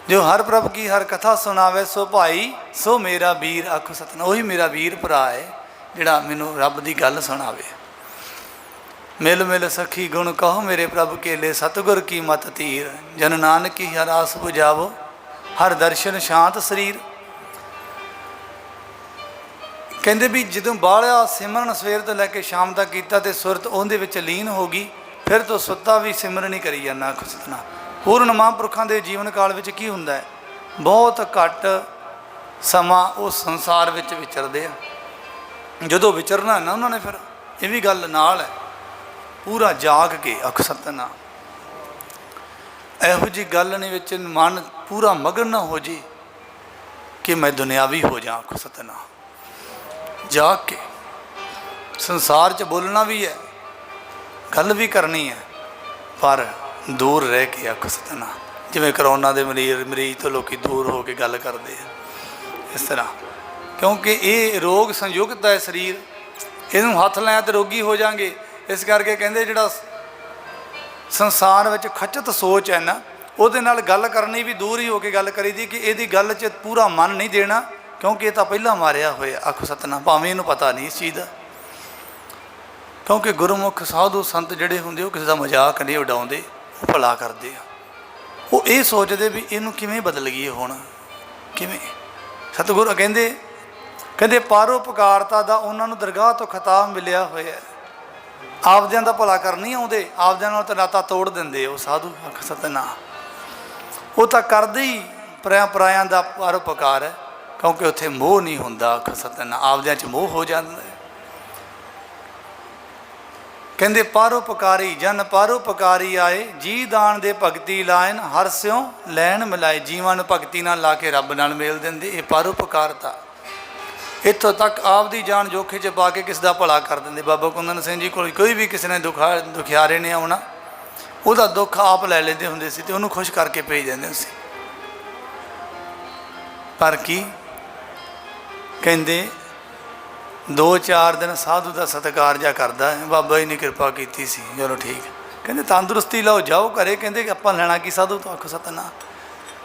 जो हर प्रभ की हर कथा सुनावे, सो भाई सो मेरा वीर। आखो सतनाम। वही मेरा वीर भरा है जिहड़ा मैनू रब की गल सुनावे। मिल मिल सखी गुण कहो मेरे प्रभ केले, सतगुर की मत तीर, जन नानक की हर आस बुझावो, हर दर्शन शांत शरीर। कहते भी जो बालिया सिमरन सवेर तो लैके शाम तक किया तो सुरत उहदे विच लीन हो गई, फिर तो सुत्ता भी सिमरन ही करी जाना। आख सतनाम। पूर्ण महापुरखों के जीवन काल में की हुंदा है, बहुत घट समा उस संसार विच विचरदे आ। जदों विचरना है ना उन्होंने, फिर ये भी गल नाल है, पूरा जाग के। आख सतनाम। इहो जी गल नहीं विच मन पूरा मगन ना हो जे कि मैं दुनियावी हो जा। आख सतनाम। जाग के संसार च बोलना भी है, गल भी करनी है, पर दूर रह के। आख सतनाम। जिवें करोना के मरीज तो लोग दूर हो के गल करते हैं, इस तरह, क्योंकि ये रोग संयुक्त है शरीर, इनू हथ लाया तो रोगी हो जाएंगे। इस करके कहते जिहड़ा संसार में खचत सोच है ना, उहदे नाल गल करनी भी दूर ही होकर गल करी दी कि इहदी गल च पूरा मन नहीं देना, क्योंकि ये तो पहला मारिया होया। आखो सतनाम। भावें इनू पता नहीं इस चीज़ का, क्योंकि गुरमुख साधु संत जिहड़े हुंदे वो किसी का मजाक नहीं उड़ाउंदे, वो भला करते हैं। वो ये सोचते भी इनू किवें बदल गई हुण, किवें। सतगुरु कहंदे कहंदे परोपकारता दा उन्हां नूं दरगाह तो खिताब मिलिया होया। आपदियां दा भला कर नहीं आउंदे, आपदियां नाल तां नाता तोड़ दिंदे वो साधु। आख सतनाम। वो तां करदे ही परायां दा परोपकार है, क्योंकि उत्थे मोह नहीं हुंदा। आख सतनाम। आपदियां च मोह हो जांदा है। कहंदे परोपकारी जन परोपकारी आए, जी दान दे भगती लाइन, हर स्यों लैन मिलाए। जीवां नूं भगती नाल ला के रब नाल मेल दिंदे, ये परोपकारता। इत्थों तक आप दी जान जोखे च पा के किस दा भला कर देंगे। बाबा कुंदन सिंह जी कोल कोई भी किसी ने दुखियारे ने आउणा, उहदा दुख आप लै लैंदे हुंदे सी ते उहनूं खुश करके भेज दिंदे सी। पर की कहंदे 2-4 दिन साधु का सत्कार जा करदा है, बाबा जी ने कृपा की सी, चलो ठीक। कहंदे तंदुरुस्ती लाओ जाओ घरे। कहंदे कि आपां लैणा की साधु तो। आखो सतनाम।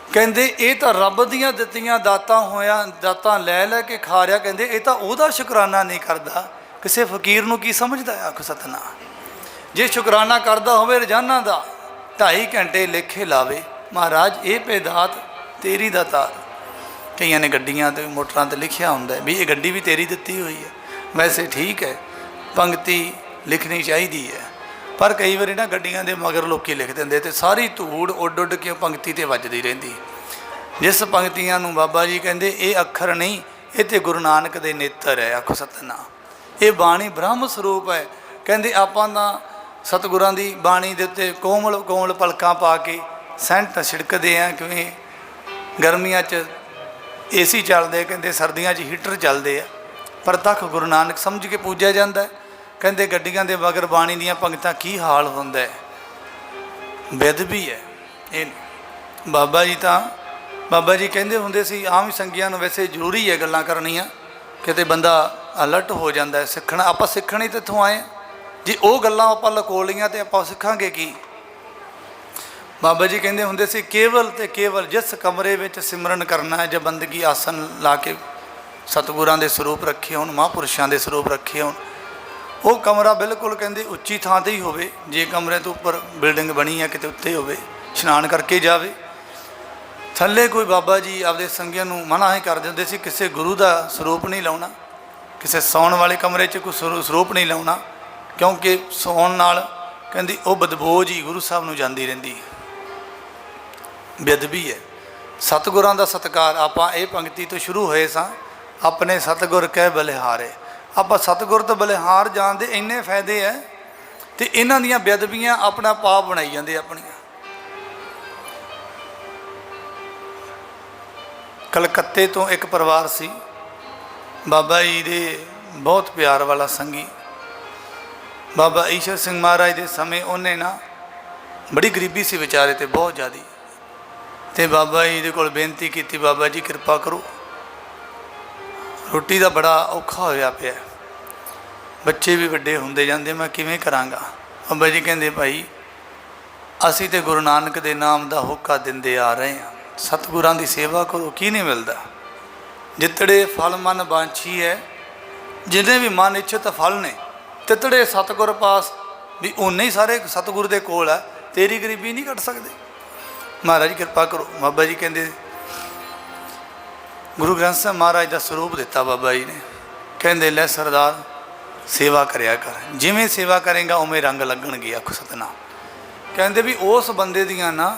कहंदे ये तो रब दियां दित्तियां दातां होया, दातां लै के खा रहा। कहंदे ये तो उहदा शुकराना नहीं करदा, किसी फकीर नूं की समझदा है। आखो सतनाम। जे शुकराना करदा होवे रोजाना दा 2.5 घंटे लेखे लावे, महाराज ये पैदात तेरी दातार। कईयां ने गड्डियां ते मोटरां ते लिखिया हुंदा है भी ये गड्डी भी तेरी दित्ती हुई है। वैसे ठीक है, पंक्ति लिखनी चाहिए है, पर कई बार ना गड्डियां दे मगर लोग लिख देंगे तो सारी धूड़ उड उड के पंक्ति ते वजदी रहिंदी। जिस पंक्तियां नूं बाबा जी कहंदे ये अखर नहीं, ये तो गुरु नानक दे नेत्र है। आखो सतनाम। ये बाणी ब्रह्म स्वरूप है। कहंदे आपां तां सतगुरां दी बाणी दे उत्ते कोमल कोमल पलकां पा के ਸੈਂਟ ਛਿੜਕਦੇ ਆ, ਕਿਵੇਂ ਗਰਮੀਆਂ 'ਚ ਏਸੀ ਚੱਲਦੇ, ਕਹਿੰਦੇ ਸਰਦੀਆਂ 'ਚ ਹੀਟਰ ਚੱਲਦੇ ਆ, ਪਰ ਤੱਕ ਗੁਰੂ ਨਾਨਕ ਸਮਝ ਕੇ ਪੂਜਿਆ ਜਾਂਦਾ। ਕਹਿੰਦੇ ਗੱਡੀਆਂ ਦੇ ਮਗਰ ਬਾਣੀ ਦੀਆਂ ਪੰਗਤਾਂ ਕੀ ਹਾਲ ਹੁੰਦਾ ਹੈ, ਬੇਅਦਬੀ ਹੈ ਇਹ। ਬਾਬਾ ਜੀ ਤਾਂ ਬਾਬਾ ਜੀ ਕਹਿੰਦੇ ਹੁੰਦੇ ਸੀ, ਆਮ ਸੰਗੀਆਂ ਨੂੰ ਵੈਸੇ ਜ਼ਰੂਰੀ ਹੈ ਗੱਲਾਂ ਕਰਨੀਆਂ, ਕਿਤੇ ਬੰਦਾ ਅਲਰਟ ਹੋ ਜਾਂਦਾ ਹੈ। ਸਿੱਖਣਾ ਆਪਾਂ ਸਿੱਖਣ ਹੀ ਤਾਂ ਇੱਥੋਂ ਆਏ, ਜੇ ਉਹ ਗੱਲਾਂ ਆਪਾਂ ਲਕੋ ਲਈਆਂ ਤਾਂ ਆਪਾਂ ਸਿੱਖਾਂਗੇ ਕੀ। ਬਾਬਾ ਜੀ ਕਹਿੰਦੇ ਹੁੰਦੇ ਸੀ, ਕੇਵਲ ਤੇ ਕੇਵਲ ਜਿਸ ਕਮਰੇ ਵਿੱਚ ਸਿਮਰਨ ਕਰਨਾ ਹੈ ਜਾਂ ਬੰਦਗੀ ਆਸਨ ਲਾ ਕੇ ਸਤਿਗੁਰਾਂ ਦੇ ਸਰੂਪ ਰੱਖੇ ਹੋਣ, ਮਹਾਂਪੁਰਸ਼ਾਂ ਦੇ ਸਰੂਪ ਰੱਖੇ ਹੋਣ, ਉਹ ਕਮਰਾ ਬਿਲਕੁਲ ਕਹਿੰਦੇ ਉੱਚੀ ਥਾਂ 'ਤੇ ਹੀ ਹੋਵੇ। ਜੇ ਕਮਰੇ ਤੋਂ ਉੱਪਰ ਬਿਲਡਿੰਗ ਬਣੀ ਹੈ ਕਿਤੇ ਉੱਤੇ ਹੋਵੇ, ਇਸ਼ਨਾਨ ਕਰਕੇ ਜਾਵੇ। ਥੱਲੇ ਕੋਈ ਬਾਬਾ ਜੀ ਆਪਦੇ ਸੰਗੀਆਂ ਨੂੰ ਮਨਾ ਹੀ ਕਰ ਦਿੰਦੇ ਸੀ, ਕਿਸੇ ਗੁਰੂ ਦਾ ਸਰੂਪ ਨਹੀਂ ਲਾਉਣਾ, ਕਿਸੇ ਸੌਣ ਵਾਲੇ ਕਮਰੇ 'ਚ ਕੋਈ ਸਰੂਪ ਨਹੀਂ ਲਾਉਣਾ, ਕਿਉਂਕਿ ਸੌਣ ਨਾਲ ਕਹਿੰਦੀ ਉਹ ਬਦਬੂ ਜੀ ਗੁਰੂ ਸਾਹਿਬ ਨੂੰ ਜਾਂਦੀ ਰਹਿੰਦੀ, ਬੇਅਦਬੀ ਹੈ। ਸਤਿਗੁਰਾਂ ਦਾ ਸਤਿਕਾਰ, ਆਪਾਂ ਇਹ ਪੰਕਤੀ ਤੋਂ ਸ਼ੁਰੂ ਹੋਏ ਸਾਂ, ਆਪਣੇ ਸਤਿਗੁਰ ਕਹਿ ਬਲਿਹਾਰੇ। ਆਪਾਂ ਸਤਿਗੁਰ ਤੋਂ ਬਲਿਹਾਰ ਜਾਣਦੇ, ਇੰਨੇ ਫਾਇਦੇ ਹੈ, ਅਤੇ ਇਹਨਾਂ ਦੀਆਂ ਬੇਅਦਬੀਆਂ ਆਪਣਾ ਪਾਪ ਬਣਾਈ ਜਾਂਦੇ ਆਪਣੀਆਂ। ਕਲਕੱਤੇ ਤੋਂ ਇੱਕ ਪਰਿਵਾਰ ਸੀ, ਬਾਬਾ ਜੀ ਦੇ ਬਹੁਤ ਪਿਆਰ ਵਾਲਾ ਸੰਗੀ, ਬਾਬਾ ਈਸ਼ਰ ਸਿੰਘ ਮਹਾਰਾਜ ਦੇ ਸਮੇਂ ਉਹਨੇ ਨਾ ਬੜੀ ਗਰੀਬੀ ਸੀ ਵਿਚਾਰੇ 'ਤੇ ਬਹੁਤ ਜ਼ਿਆਦਾ, ਅਤੇ ਬਾਬਾ ਜੀ ਦੇ ਕੋਲ ਬੇਨਤੀ ਕੀਤੀ, ਬਾਬਾ ਜੀ ਕਿਰਪਾ ਕਰੋ, ਰੋਟੀ ਦਾ ਬੜਾ ਔਖਾ ਹੋਇਆ ਪਿਆ, ਬੱਚੇ ਵੀ ਵੱਡੇ ਹੁੰਦੇ ਜਾਂਦੇ, ਮੈਂ ਕਿਵੇਂ ਕਰਾਂਗਾ। ਬਾਬਾ ਜੀ ਕਹਿੰਦੇ, ਭਾਈ ਅਸੀਂ ਤਾਂ ਗੁਰੂ ਨਾਨਕ ਦੇ ਨਾਮ ਦਾ ਹੋਕਾ ਦਿੰਦੇ ਆ ਰਹੇ ਹਾਂ, ਸਤਿਗੁਰਾਂ ਦੀ ਸੇਵਾ ਕਰੋ, ਕੀ ਨਹੀਂ ਮਿਲਦਾ। ਜਿੱਤੜੇ ਫਲ ਮਨ ਬਾਂਛੀ ਹੈ, ਜਿਹਨੇ ਵੀ ਮਨ ਇੱਛਤ ਫਲ ਨੇ, ਤਿੱਤੜੇ ਸਤਿਗੁਰ ਪਾਸ, ਵੀ ਓਨੇ ਹੀ ਸਾਰੇ ਸਤਿਗੁਰ ਦੇ ਕੋਲ ਹੈ, ਤੇਰੀ ਗਰੀਬੀ ਨਹੀਂ ਕੱਟ ਸਕਦੇ, ਮਹਾਰਾਜ ਕਿਰਪਾ ਕਰੋ। ਬਾਬਾ ਜੀ ਕਹਿੰਦੇ, ਗੁਰੂ ਗ੍ਰੰਥ ਸਾਹਿਬ ਮਹਾਰਾਜ ਦਾ ਸਰੂਪ ਦਿੱਤਾ ਬਾਬਾ ਜੀ ਨੇ, ਕਹਿੰਦੇ ਲੈ ਸਰਦਾਰ ਸੇਵਾ ਕਰਿਆ ਕਰ, ਜਿਵੇਂ ਸੇਵਾ ਕਰੇਗਾ ਉਵੇਂ ਰੰਗ ਲੱਗਣਗੇ, ਆਖੋ ਸਤਿਨਾਮ। ਕਹਿੰਦੇ ਵੀ ਉਸ ਬੰਦੇ ਦੀਆਂ ਨਾ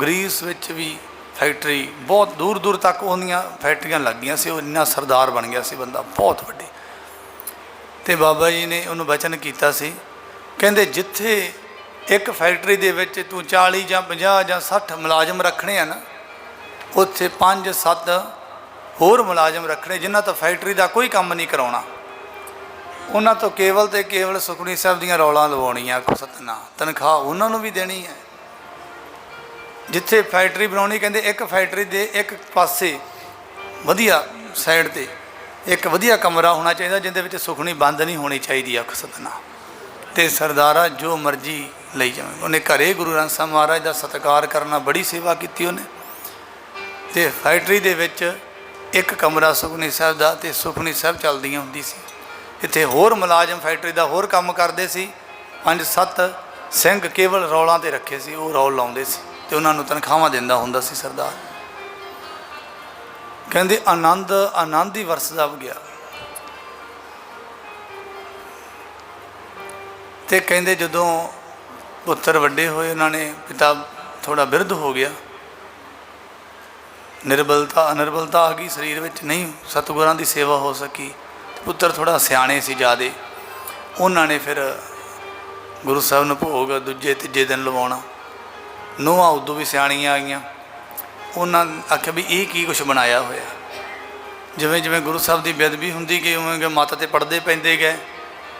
ਗਰੀਸ ਵਿੱਚ ਵੀ ਫੈਕਟਰੀ ਬਹੁਤ ਦੂਰ ਦੂਰ ਤੱਕ ਉਹਦੀਆਂ ਫੈਕਟਰੀਆਂ ਲੱਗ ਗਈਆਂ ਸੀ, ਉਹ ਇੰਨਾ ਸਰਦਾਰ ਬਣ ਗਿਆ ਸੀ ਬੰਦਾ ਬਹੁਤ ਵੱਡੇ। ਅਤੇ ਬਾਬਾ ਜੀ ਨੇ ਉਹਨੂੰ ਵਚਨ ਕੀਤਾ ਸੀ, ਕਹਿੰਦੇ ਜਿੱਥੇ ਇੱਕ ਫੈਕਟਰੀ ਦੇ ਵਿੱਚ ਤੂੰ 40 ਜਾਂ 50 ਜਾਂ 60 ਮੁਲਾਜ਼ਮ ਰੱਖਣੇ ਆ ਨਾ, ਉੱਥੇ 5-7 ਹੋਰ ਮੁਲਾਜ਼ਮ ਰੱਖਣੇ, ਜਿਨ੍ਹਾਂ ਤੋਂ ਫੈਕਟਰੀ ਦਾ ਕੋਈ ਕੰਮ ਨਹੀਂ ਕਰਾਉਣਾ, ਉਹਨਾਂ ਤੋਂ ਕੇਵਲ ਅਤੇ ਕੇਵਲ ਸੁਖਮਨੀ ਸਾਹਿਬ ਦੀਆਂ ਰੌਲਾਂ ਲਵਾਉਣੀਆਂ, ਆਖੋ ਸਤਿਨਾਮ। ਤਨਖਾਹ ਉਹਨਾਂ ਨੂੰ ਵੀ ਦੇਣੀ ਹੈ। ਜਿੱਥੇ ਫੈਕਟਰੀ ਬਣਾਉਣੀ, ਕਹਿੰਦੇ ਇੱਕ ਫੈਕਟਰੀ ਦੇ ਇੱਕ ਪਾਸੇ ਵਧੀਆ ਸਾਈਡ 'ਤੇ ਇੱਕ ਵਧੀਆ ਕਮਰਾ ਹੋਣਾ ਚਾਹੀਦਾ, ਜਿਹਦੇ ਵਿੱਚ ਸੁਖਮਨੀ ਬੰਦ ਨਹੀਂ ਹੋਣੀ ਚਾਹੀਦੀ, ਆਖੋ ਸਤਿਨਾਮ। ਅਤੇ ਸਰਦਾਰਾ ਜੋ ਮਰਜ਼ੀ ਲਈ ਜਾਵੇ। ਉਹਨੇ ਘਰੇ ਗੁਰੂ ਗ੍ਰੰਥ ਸਾਹਿਬ ਮਹਾਰਾਜ ਦਾ ਸਤਿਕਾਰ ਕਰਨਾ, ਬੜੀ ਸੇਵਾ ਕੀਤੀ ਉਹਨੇ। ਅਤੇ ਫੈਕਟਰੀ ਦੇ ਵਿੱਚ ਇੱਕ ਕਮਰਾ ਸੁਖਮਨੀ ਸਾਹਿਬ ਦਾ, ਅਤੇ ਸੁਖਮਨੀ ਸਾਹਿਬ ਚੱਲਦੀਆਂ ਹੁੰਦੀ ਸੀ। ਇੱਥੇ ਹੋਰ ਮੁਲਾਜ਼ਮ ਫੈਕਟਰੀ ਦਾ ਹੋਰ ਕੰਮ ਕਰਦੇ ਸੀ, 5-7 ਸਿੰਘ ਕੇਵਲ ਰੌਲਾਂ 'ਤੇ ਰੱਖੇ ਸੀ, ਉਹ ਰੌਲ ਲਾਉਂਦੇ ਸੀ ਅਤੇ ਉਹਨਾਂ ਨੂੰ ਤਨਖਾਹਾਂ ਦਿੰਦਾ ਹੁੰਦਾ ਸੀ ਸਰਦਾਰ। ਕਹਿੰਦੇ ਆਨੰਦ ਹੀ ਵਰਸਦਾ ਗਿਆ। ਅਤੇ ਕਹਿੰਦੇ ਜਦੋਂ ਪੁੱਤਰ ਵੱਡੇ ਹੋਏ, ਉਹਨਾਂ ਨੇ ਪਿਤਾ ਥੋੜ੍ਹਾ ਬਿਰਧ ਹੋ ਗਿਆ, ਨਿਰਬਲਤਾ ਆ ਗਈ ਸਰੀਰ ਵਿੱਚ, ਨਹੀਂ ਸਤਿਗੁਰਾਂ ਦੀ ਸੇਵਾ ਹੋ ਸਕੀ। ਪੁੱਤਰ ਥੋੜ੍ਹਾ ਸਿਆਣੇ ਸੀ ਜ਼ਿਆਦੇ, ਉਹਨਾਂ ਨੇ ਫਿਰ ਗੁਰੂ ਸਾਹਿਬ ਨੂੰ ਭੋਗ ਦੂਜੇ ਤੀਜੇ ਦਿਨ ਲਵਾਉਣਾ। ਨੂੰਹਾਂ ਉਦੋਂ ਵੀ ਸਿਆਣੀਆਂ ਆ ਗਈਆਂ, ਉਹਨਾਂ ਆਖਿਆ ਵੀ ਇਹ ਕੀ ਕੁਛ ਬਣਾਇਆ ਹੋਇਆ। ਜਿਵੇਂ ਜਿਵੇਂ ਗੁਰੂ ਸਾਹਿਬ ਦੀ ਬੇਅਦਬੀ ਹੁੰਦੀ ਗਈ, ਉਵੇਂ ਮੱਤ 'ਤੇ ਪੜਦੇ ਪੈਂਦੇ ਗਏ।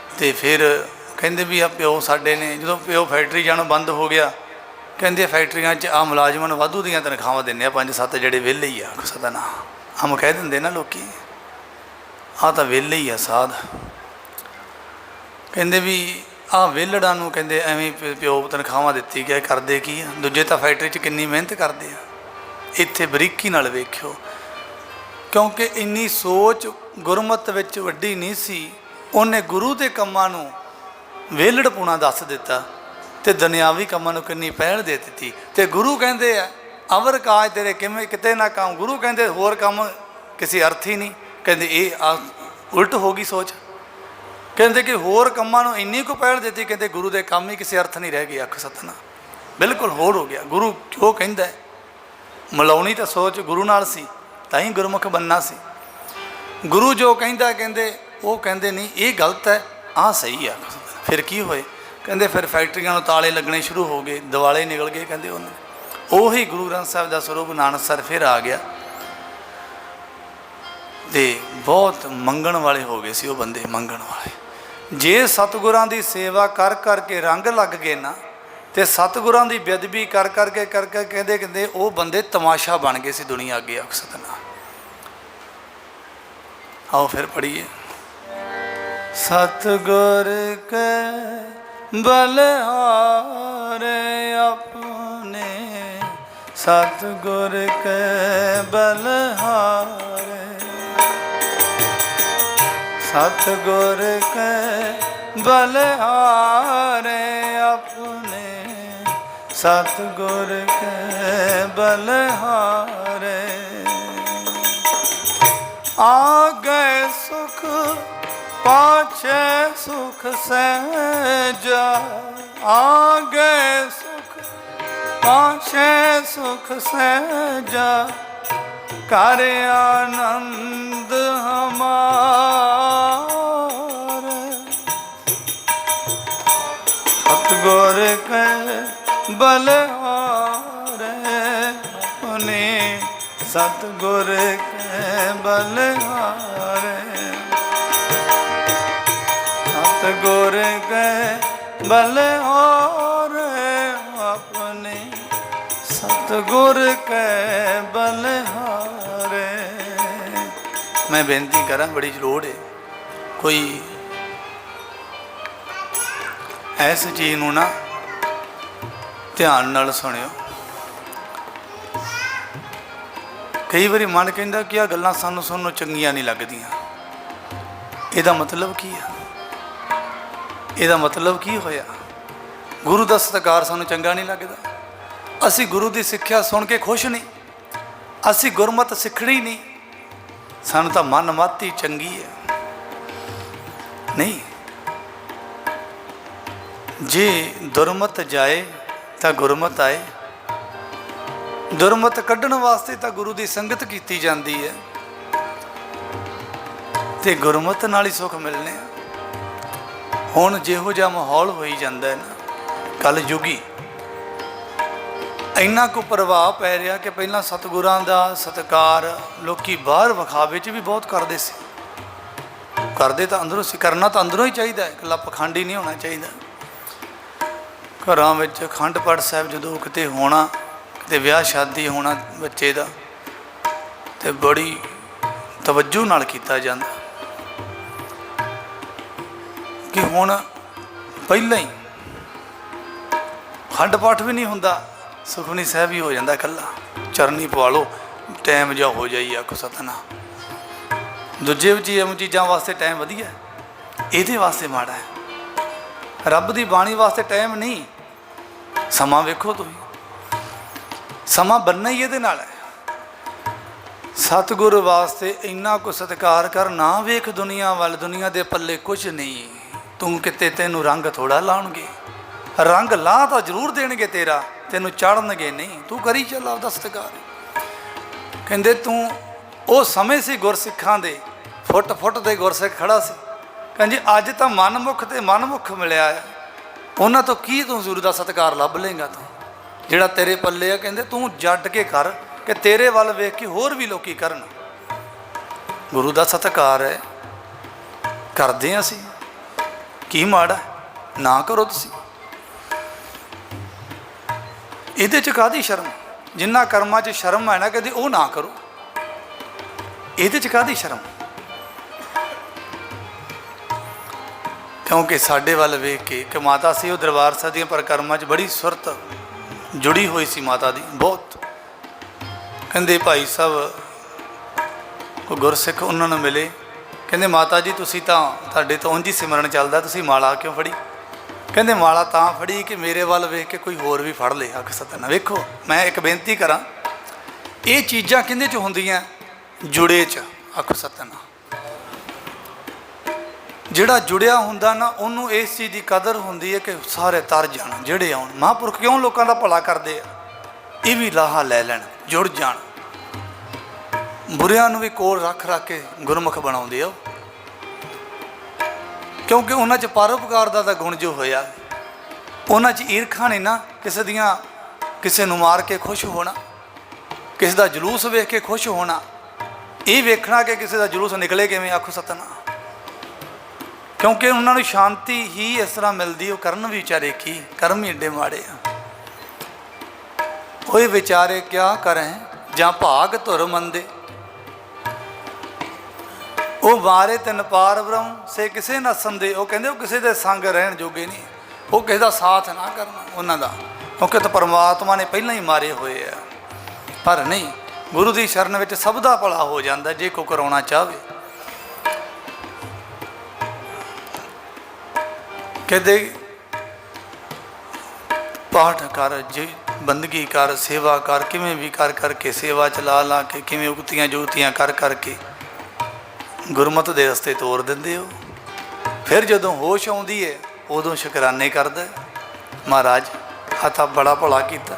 ਅਤੇ ਫਿਰ ਕਹਿੰਦੇ ਵੀ ਆ ਪਿਓ ਸਾਡੇ ਨੇ, ਜਦੋਂ ਪਿਓ ਫੈਕਟਰੀ ਜਾਣੋਂ ਬੰਦ ਹੋ ਗਿਆ, ਕਹਿੰਦੇ ਫੈਕਟਰੀਆਂ 'ਚ ਆਹ ਮੁਲਾਜ਼ਮਾਂ ਨੂੰ ਵਾਧੂ ਦੀਆਂ ਤਨਖਾਹਾਂ ਦਿੰਦੇ ਆ, 5-7 ਜਿਹੜੇ ਵਿਹਲੇ ਹੀ ਆ, ਸਤਿਨਾਮ। ਹਮ ਕਹਿ ਦਿੰਦੇ ਨਾ ਲੋਕ, ਆਹ ਤਾਂ ਵਿਹਲੇ ਹੀ ਆ ਸਾਧ। ਕਹਿੰਦੇ ਵੀ ਆਹ ਵਿਹਲੜਾਂ ਨੂੰ ਕਹਿੰਦੇ ਐਵੇਂ ਪਿਓ ਤਨਖਾਹਾਂ ਦਿੱਤੀ ਗਿਆ, ਕਰਦੇ ਕੀ ਆ, ਦੂਜੇ ਤਾਂ ਫੈਕਟਰੀ 'ਚ ਕਿੰਨੀ ਮਿਹਨਤ ਕਰਦੇ ਆ। ਇੱਥੇ ਬਰੀਕੀ ਨਾਲ ਵੇਖਿਓ, ਕਿਉਂਕਿ ਇੰਨੀ ਸੋਚ ਗੁਰਮਤਿ ਵਿੱਚ ਵੱਡੀ ਨਹੀਂ ਸੀ। ਉਹਨੇ ਗੁਰੂ ਦੇ ਕੰਮਾਂ ਨੂੰ ਵਿਹਲੜਪੁਣਾ ਦੱਸ ਦਿੱਤਾ, ਅਤੇ ਦੁਨਿਆਵੀ ਕੰਮਾਂ ਨੂੰ ਕਿੰਨੀ ਪਹਿਲ ਦੇ ਦਿੱਤੀ। ਅਤੇ ਗੁਰੂ ਕਹਿੰਦੇ ਆ ਅਵਰ ਕਾਜ ਤੇਰੇ ਕਿਵੇਂ ਕਿਤੇ ਨਾ ਕੰਮ, ਗੁਰੂ ਕਹਿੰਦੇ ਹੋਰ ਕੰਮ ਕਿਸੇ ਅਰਥ ਹੀ ਨਹੀਂ। ਕਹਿੰਦੇ ਇਹ ਉਲਟ ਹੋ ਗਈ ਸੋਚ, ਕਹਿੰਦੇ ਕਿ ਹੋਰ ਕੰਮਾਂ ਨੂੰ ਇੰਨੀ ਕੁ ਪਹਿਲ ਦਿੱਤੀ, ਕਹਿੰਦੇ ਗੁਰੂ ਦੇ ਕੰਮ ਹੀ ਕਿਸੇ ਅਰਥ ਨਹੀਂ ਰਹਿ ਗਏ, ਆਖੋ ਸਤਿਨਾਮ। ਬਿਲਕੁਲ ਹੋਰ ਹੋ ਗਿਆ। ਗੁਰੂ ਜੋ ਕਹਿੰਦਾ, ਮਿਲਾਉਣੀ ਤਾਂ ਸੋਚ ਗੁਰੂ ਨਾਲ ਸੀ, ਤਾਂ ਹੀ ਗੁਰਮੁਖ ਬਣਨਾ ਸੀ। ਗੁਰੂ ਜੋ ਕਹਿੰਦਾ, ਕਹਿੰਦੇ ਉਹ ਕਹਿੰਦੇ ਨਹੀਂ ਇਹ ਗਲਤ ਹੈ, ਆਹ ਸਹੀ ਆ। ਫਿਰ ਕੀ ਹੋਏ, ਕਹਿੰਦੇ ਫਿਰ ਫੈਕਟਰੀਆਂ ਨੂੰ ਤਾਲੇ ਲੱਗਣੇ ਸ਼ੁਰੂ ਹੋ ਗਏ, ਦਿਵਾਲੇ ਨਿਕਲ ਗਏ। ਕਹਿੰਦੇ ਉਹਨੂੰ ਉਹੀ ਗੁਰੂ ਗ੍ਰੰਥ ਸਾਹਿਬ ਦਾ ਸਰੂਪ ਨਾਨਕਸਰ ਫਿਰ ਆ ਗਿਆ ਤੇ ਬਹੁਤ ਮੰਗਣ ਵਾਲੇ ਹੋ ਗਏ ਸੀ ਉਹ ਬੰਦੇ, ਮੰਗਣ ਵਾਲੇ। ਜੇ ਸਤਿਗੁਰਾਂ ਦੀ ਸੇਵਾ ਕਰ ਕਰਕੇ ਰੰਗ ਲੱਗ ਗਏ ਨਾ, ਤੇ ਸਤਿਗੁਰਾਂ ਦੀ ਬੇਅਦਬੀ ਕਰ ਕਰਕੇ ਕਹਿੰਦੇ ਉਹ ਬੰਦੇ ਤਮਾਸ਼ਾ ਬਣ ਗਏ ਸੀ ਦੁਨੀਆ ਅੱਗੇ। ਸਤਿਨਾਮ। आओ फिर पढ़िए। सतगुर के बलिहारे अपने, सतगुर के बलिहारे, सतगुर के बलिहारे अपने, सतगुर के बलिहारे। आगे सुख पाछे सुख सहजा, आगे सुख पाछे सुख सहजा, कर आनंद हमारे। सतगुर के बलिहारे अपने, सतगुर के बलिहारे, सतगुर के बलिहारे अपने, सतगुर के बलिहारे। मैं बेनती करा, बड़ी जरूर है कोई ऐसी चीज़ नूं ना ध्यान नाल सुनियो। कई बार मन कहता कि आ गल्लां सानूं सुननों चंगियां नहीं लगदियां। इहदा मतलब की है? इहदा मतलब की होया? गुरु दा सत्कार सानूं चंगा नहीं लगदा? असी गुरु की सिक्ख्या सुन के खुश नहीं? असी गुरमत सिखड़ी नहीं? सानूं तां मन मत ही चंगी है नहीं। जे दुरमत जाए तां गुरमत आए। दुरमत कढ़न वास्ते तां गुरु की संगत की जाती है, तो गुरमत नाल ही सुख मिलने। हुण जिहो जिहा माहौल होई जांदा है ना कल युगी, इन्ना को प्रभाव पै रहा कि पहलां सतगुरां दा सत्कार लोकी बाहर विखावे च भी बहुत करते सी। करते तो अंदरों सी, करना तो अंदरों ही चाहिए, इकल्ला पखंडी नहीं होना चाहिए। घरां विच अखंड पाठ साहिब जदों किते होना, ते विआह शादी होना बच्चे का, तो बड़ी तवज्जो नाल कीता जांदा कि हुण पहला ही खंड पाठ भी नहीं हुंदा, सुखमनी साहिब ही हो जाता कल्ला। चरनी पवा लो, टाइम जा हो जाइए, आखो सतनाम। दूजे चीज़ों वास्ते टाइम वधिया, इहदे वास्ते माड़ा है। रब की बाणी वास्ते टाइम नहीं। समा वेखो तुसीं, समा बनना ही ये नाल है। सतगुर वास्ते इन्ना को सत्कार कर, ना वेख दुनिया वाल, दुनिया दे पल्ले कुछ नहीं। तू किते तेनू रंग थोड़ा लाउणगे, रंग ला तो जरूर देणगे तेरा, तेनू चाड़नगे नहीं। तू करी चल आपदा सत्कार। कहंदे तू ओ समय सी गुरसिखां दे, फुट फुट दे गुरसिख खड़ा सी। कहंदे अज तां मनमुख ते मनमुख मिलिया है, उन्हां तो की तू गुरु दा सत्कार लभ लेंगा? तू जिहड़ा तेरे पल्ले है, कहंदे तू जट के कर कि तेरे वाल वेख के होर भी लोकी करन। गुरु दा सत्कार है, करदे असीं, की माड़ा ना करो तुसीं। इहदे च काहदी शर्म? जिन्ना कर्मां च शर्म है ना, कहंदे ओह ना करो। इहदे च काहदी शर्म? क्योंकि साडे वाल वेख के कि माता सी, वो दरबार साहिब दी परिक्रमा च बड़ी सुरत जुड़ी हुई सी माता दी बहुत। कहंदे भाई साहब कोई गुरसिख उन्होंने मिले, कहंदे माता जी तुसीं तां तुहाडे तो उंज ही सिमरन चलदा, तुसीं माला क्यों फड़ी? कहंदे माला तां फड़ी कि मेरे वाल वेख के कोई होर भी फड़ ले। आख सतनाम। वेखो मैं एक बेनती करा, ये चीज़ां किहदे च हुंदियां? जुड़े च। आखो सतनाम। जिहड़ा जुड़िया हुंदा ना, उन्होंने इस चीज़ की कदर हुंदी है कि सारे तर जाण, जिहड़े आउण। महापुरख क्यों लोगों का भला करते हैं? ये भी लाहा लै लैण, जुड़ जाण। बुरियां नूं भी कोल रख रख के गुरमुख बनाउंदे हो, क्योंकि उन्हां च परोपकार दा गुण जो होया, उन्हां च ईरखा नहीं ना, किसी दियां किसी नूं मार के खुश होना, किसी का जलूस वेख के खुश होना, ये वेखना कि किसी का जलूस निकले किवें, आखो सतनाम। क्योंकि उन्होंने शांति ही इस तरह मिलती, वो करन भी बेचारे की, कर्म ही एडे माड़े आ। वो बेचारे क्या करें, जां भाग धुर मंदे, वो मारे तिन पार ब्रह्म से किसे न संदे। वो कहते किसी के संग रहन जोगे नहीं, वो किसी का साथ ना करना उन्हों का, क्योंकि तो परमात्मा ने पहला ही मारे हुए है। पर नहीं, गुरु की शरण में सब का भला हो जाता जे कोई कराना चाहे। कहते पाठ कर, जी बंदगी कर, सेवा कर, किमें भी कर करके सेवा चला ला के, किमें उगतियाँ जुगतियाँ कर करके गुरमत के रस्ते तोड़ देंदे हो। फिर जदों होश आउंदी है उदों शुकराने करदा है, महाराज हथा बड़ा भला कीता।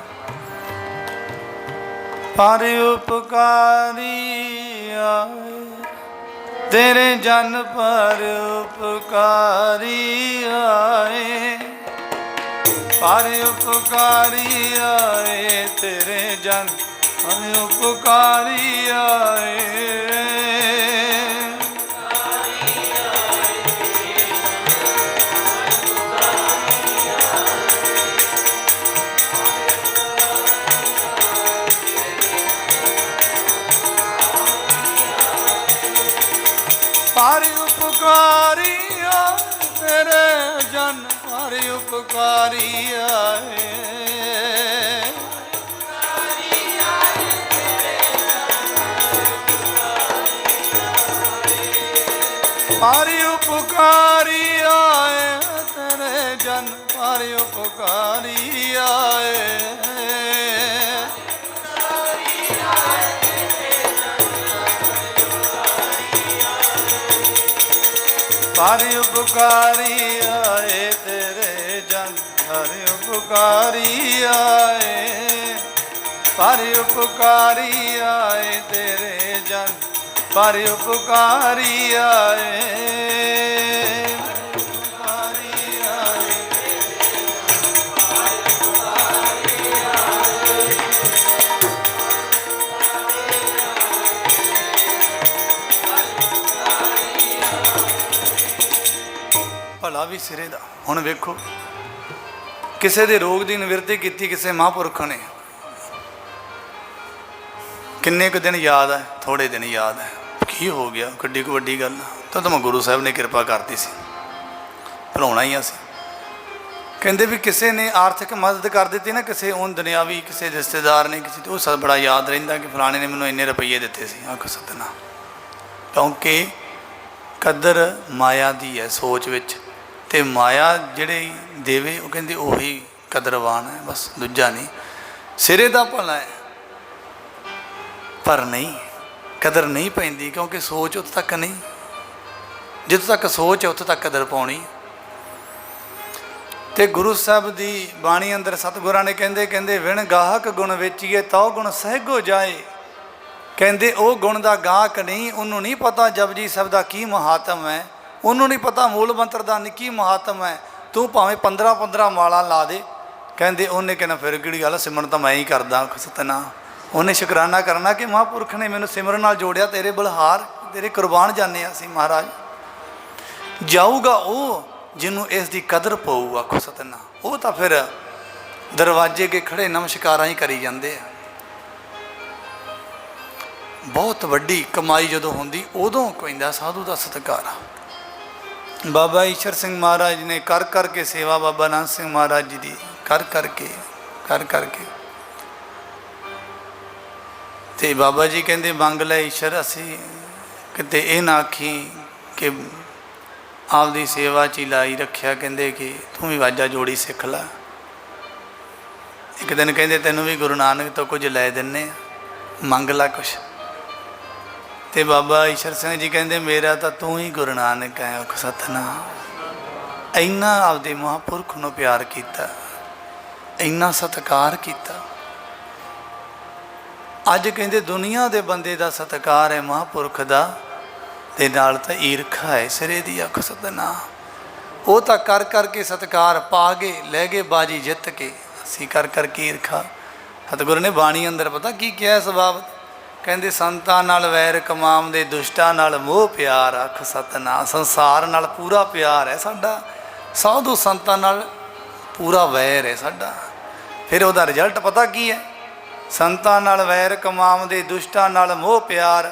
पर उपकारी आए तेरे जन, पर उपकारी आए, पर उपकारी आए तेरे जन, पर उपकारी आए। पर उपकारी आए तेरे जन, पर उपकारी आए, पर उपकारी आए तेरे जन, पर उपकारी आए। पर उपकारी आए तेरे जन, पर उपकारी आए, पर उपकारी आए तेरे जन, पर उपकारी आए, उपकारी आए। भला भी सिरे दा। हुण वेखो किसी के रोग की निवृत्ति की किसी महापुरख ने, किन्ने क दिन याद है, थोड़े दिन याद है, की हो गया किड्डी को वड्डी गल। तो मैं गुरु साहब ने कृपा करती सी, भुलाउणा ही असीं। कहते भी किसी ने आर्थिक मदद कर दी ना, किसी उन दुनियावी किसी रिश्तेदार ने, किसी तो सब बड़ा याद रहिंदा कि फलाने ने मैनूं इन्ने रुपये दिते सी। आखो सतनाम। क्योंकि कदर माया दी है सोच विच, ते माया जिहड़े देवे वो कहंदे उही कदरवान है, बस दूजा नहीं। सिरे दा भला है पर नहीं, कदर नहीं पैंदी, क्योंकि सोच उत तक नहीं, जितों तक सोच है उत्थों तक कदर पाउणी। ते गुरु साहब दी बाणी अंदर सतगुरां ने कहंदे कहंदे विण गाहक गुण वेचीए तौ गुण सहगो जाए। कहंदे ओ गुण दा गाहक नहीं, उन्होंने नहीं पता जपजी साहब दा की महात्म है, उन्होंने नहीं पता मूल मंत्र दा की महात्म है। तू भावें 15-15 माला ला दे, कहंदे उन्हें कहना फिर किहड़ी गल, सिमरन तो मैं ही करदा। सतनाम। उन्हें शुकराना करना कि महापुरख ने मैनूं सिमरन नाल जोड़िया, तेरे बलहार तेरे कुरबान जाने असीं महाराज। जाऊगा वो जिन्हों इसकी कदर पऊ। आखो सतनाम। वो तो फिर दरवाजे के खड़े नमस्कारां ही करी जाते हैं। बहुत वड्डी कमाई जदों हुंदी उदों पैंदा साधु का सत्कार। बाबा ईश्वर सिंह महाराज ने कर करके सेवा, बाबा नानक सिंह महाराज जी की कर करके ते बाबा जी कहते मंग लै ईश्वर, असी किते ये ना आखी कि आपकी सेवा च ही लाई रखिया, कहते कि तू भी वाजा जोड़ी सिख ला। एक दिन कहते तेनों भी गुरु नानक तो कुछ लै दिन्ने, मंग ला कुछ। ते बाबा ईश्वर सिंह जी कहते मेरा तो तू ही गुरु नानक है। सतनाम। इन्ना आपदे महापुरख नूं प्यार किया, इन्ना सत्कार किया। अज कहते दुनिया के बंदे का सत्कार है महापुरख का, ते नाल तां ईरखा है सिरे दी। आखो सतनाम। वो तो कर करके सत्कार पा गए, लै गए बाजी जित के, असी कर करके ईरखा ਸਤਿਗੁਰੂ ਨੇ ਬਾਣੀ ਅੰਦਰ ਪਤਾ ਕੀ ਕਿਹਾ ਇਸ ਬਾਬਤ? ਕਹਿੰਦੇ ਸੰਤਾਂ ਨਾਲ ਵੈਰ ਕਮਾਮ ਦੇ, ਦੁਸ਼ਟਾਂ ਨਾਲ ਮੋਹ ਪਿਆਰ, ਆਖ ਸਤਿਨਾਮ। ਸੰਸਾਰ ਨਾਲ ਪੂਰਾ ਪਿਆਰ ਹੈ ਸਾਡਾ, ਸਾਧੂ ਸੰਤਾਂ ਨਾਲ ਪੂਰਾ ਵੈਰ ਹੈ ਸਾਡਾ। ਫਿਰ ਉਹਦਾ ਰਿਜ਼ਲਟ ਪਤਾ ਕੀ ਹੈ? ਸੰਤਾਂ ਨਾਲ ਵੈਰ ਕਮਾਮ ਦੇ, ਦੁਸ਼ਟਾਂ ਨਾਲ ਮੋਹ ਪਿਆਰ,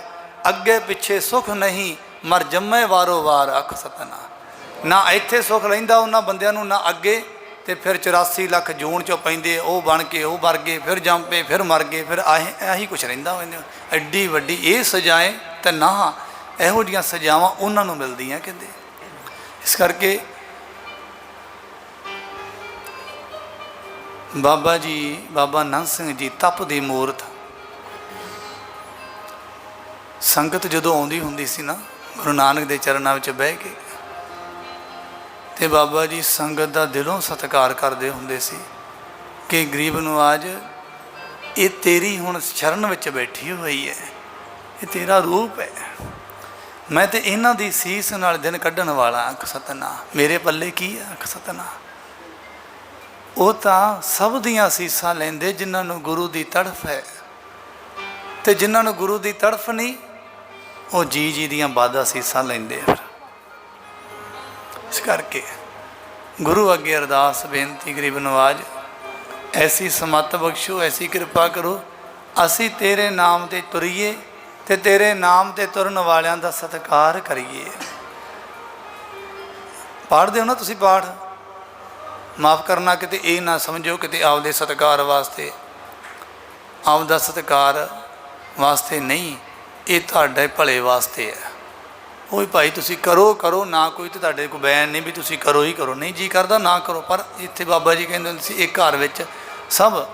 ਅੱਗੇ ਪਿੱਛੇ ਸੁੱਖ ਨਹੀਂ, ਮਰ ਜੰਮੇ ਵਾਰੋ ਵਾਰ, ਆਖ ਸਤਿਨਾਮ। ਨਾ ਇੱਥੇ ਸੁੱਖ ਰਹਿੰਦਾ ਉਹਨਾਂ ਬੰਦਿਆਂ ਨੂੰ, ਨਾ ਅੱਗੇ, ਤੇ ਫਿਰ 84 ਲੱਖ ਜੂਨ 'ਚੋਂ ਪੈਂਦੇ, ਉਹ ਬਣ ਕੇ ਉਹ ਮਰ ਗਏ, ਫਿਰ ਜੰਮ ਪਏ, ਫਿਰ ਮਰ ਗਏ, ਫਿਰ ਆਹੀ ਕੁਛ ਰਹਿੰਦਾ ਉਹਨੇ। ਐਡੀ ਵੱਡੀ ਇਹ ਸਜ਼ਾਏ ਤਾਂ ਨਾ, ਇਹੋ ਜਿਹੀਆਂ ਸਜ਼ਾਵਾਂ ਉਹਨਾਂ ਨੂੰ ਮਿਲਦੀਆਂ ਕਹਿੰਦੇ। ਇਸ ਕਰਕੇ ਬਾਬਾ ਜੀ, ਬਾਬਾ ਨੰਦ ਸਿੰਘ ਜੀ ਤਪ ਦੀ ਮੂਰਤ, ਸੰਗਤ ਜਦੋਂ ਆਉਂਦੀ ਹੁੰਦੀ ਸੀ ਨਾ ਗੁਰੂ ਨਾਨਕ ਦੇ ਚਰਨਾਂ ਵਿੱਚ ਬਹਿ ਕੇ, ਤੇ ਬਾਬਾ ਜੀ ਸੰਗਤ ਦਾ ਦਿਲੋਂ ਸਤਿਕਾਰ ਕਰਦੇ ਹੁੰਦੇ ਸੀ ਕਿ ਗਰੀਬ ਨਵਾਜ, ਇਹ ਤੇਰੀ ਹੁਣ ਸ਼ਰਨ ਵਿੱਚ ਬੈਠੀ ਹੋਈ ਹੈ, ਇਹ ਤੇਰਾ ਰੂਪ ਹੈ, ਮੈਂ ਤੇ ਇਹਨਾਂ ਦੀ ਸੀਸ ਨਾਲ ਦਿਨ ਕੱਢਣ ਵਾਲਾ, ਆਖ ਸਤਿਨਾਮ। ਮੇਰੇ ਪੱਲੇ ਕੀ ਹੈ? ਆਖ ਸਤਿਨਾਮ। ਉਹ ਤਾਂ ਸਭ ਦੀਆਂ ਸੀਸਾਂ ਲੈਂਦੇ ਜਿਨ੍ਹਾਂ ਨੂੰ ਗੁਰੂ ਦੀ ਤੜਫ ਹੈ, ਤੇ ਜਿਨ੍ਹਾਂ ਨੂੰ ਗੁਰੂ ਦੀ ਤੜਫ ਨਹੀਂ, ਉਹ ਜੀ ਦੀਆਂ ਬਾਦਾ ਸੀਸਾਂ ਲੈਂਦੇ ਆ। ਇਸ ਕਰਕੇ ਗੁਰੂ ਅੱਗੇ ਅਰਦਾਸ ਬੇਨਤੀ, ਗਰੀਬ ਨਵਾਜ ਐਸੀ ਸਮੱਤ ਬਖਸ਼ੋ, ਐਸੀ ਕਿਰਪਾ ਕਰੋ, ਅਸੀਂ ਤੇਰੇ ਨਾਮ 'ਤੇ ਤੁਰੀਏ ਤੇ ਤੇਰੇ ਨਾਮ 'ਤੇ ਤੁਰਨ ਵਾਲਿਆਂ ਦਾ ਸਤਿਕਾਰ ਕਰੀਏ। ਪੜ੍ਹਦੇ ਹੋ ਨਾ ਤੁਸੀਂ ਪਾਠ? ਮਾਫ਼ ਕਰਨਾ, ਕਿਤੇ ਇਹ ਨਾ ਸਮਝੋ ਕਿਤੇ ਆਪਦੇ ਸਤਿਕਾਰ ਵਾਸਤੇ, ਆਪਦਾ ਸਤਿਕਾਰ ਵਾਸਤੇ ਨਹੀਂ, ਇਹ ਤੁਹਾਡੇ ਭਲੇ ਵਾਸਤੇ ਹੈ। ਉਹ ਵੀ ਭਾਈ ਤੁਸੀਂ ਕਰੋ ਨਾ, ਕੋਈ ਤਾਂ ਤੁਹਾਡੇ ਕੋਲ ਬੈਨ ਨਹੀਂ ਵੀ ਤੁਸੀਂ ਕਰੋ ਹੀ ਕਰੋ, ਨਹੀਂ ਜੀ ਕਰਦਾ ਨਾ ਕਰੋ। ਪਰ ਇੱਥੇ ਬਾਬਾ ਜੀ ਕਹਿੰਦੇ ਹੁੰਦੇ ਸੀ, ਇਹ ਘਰ ਵਿੱਚ ਸਭ,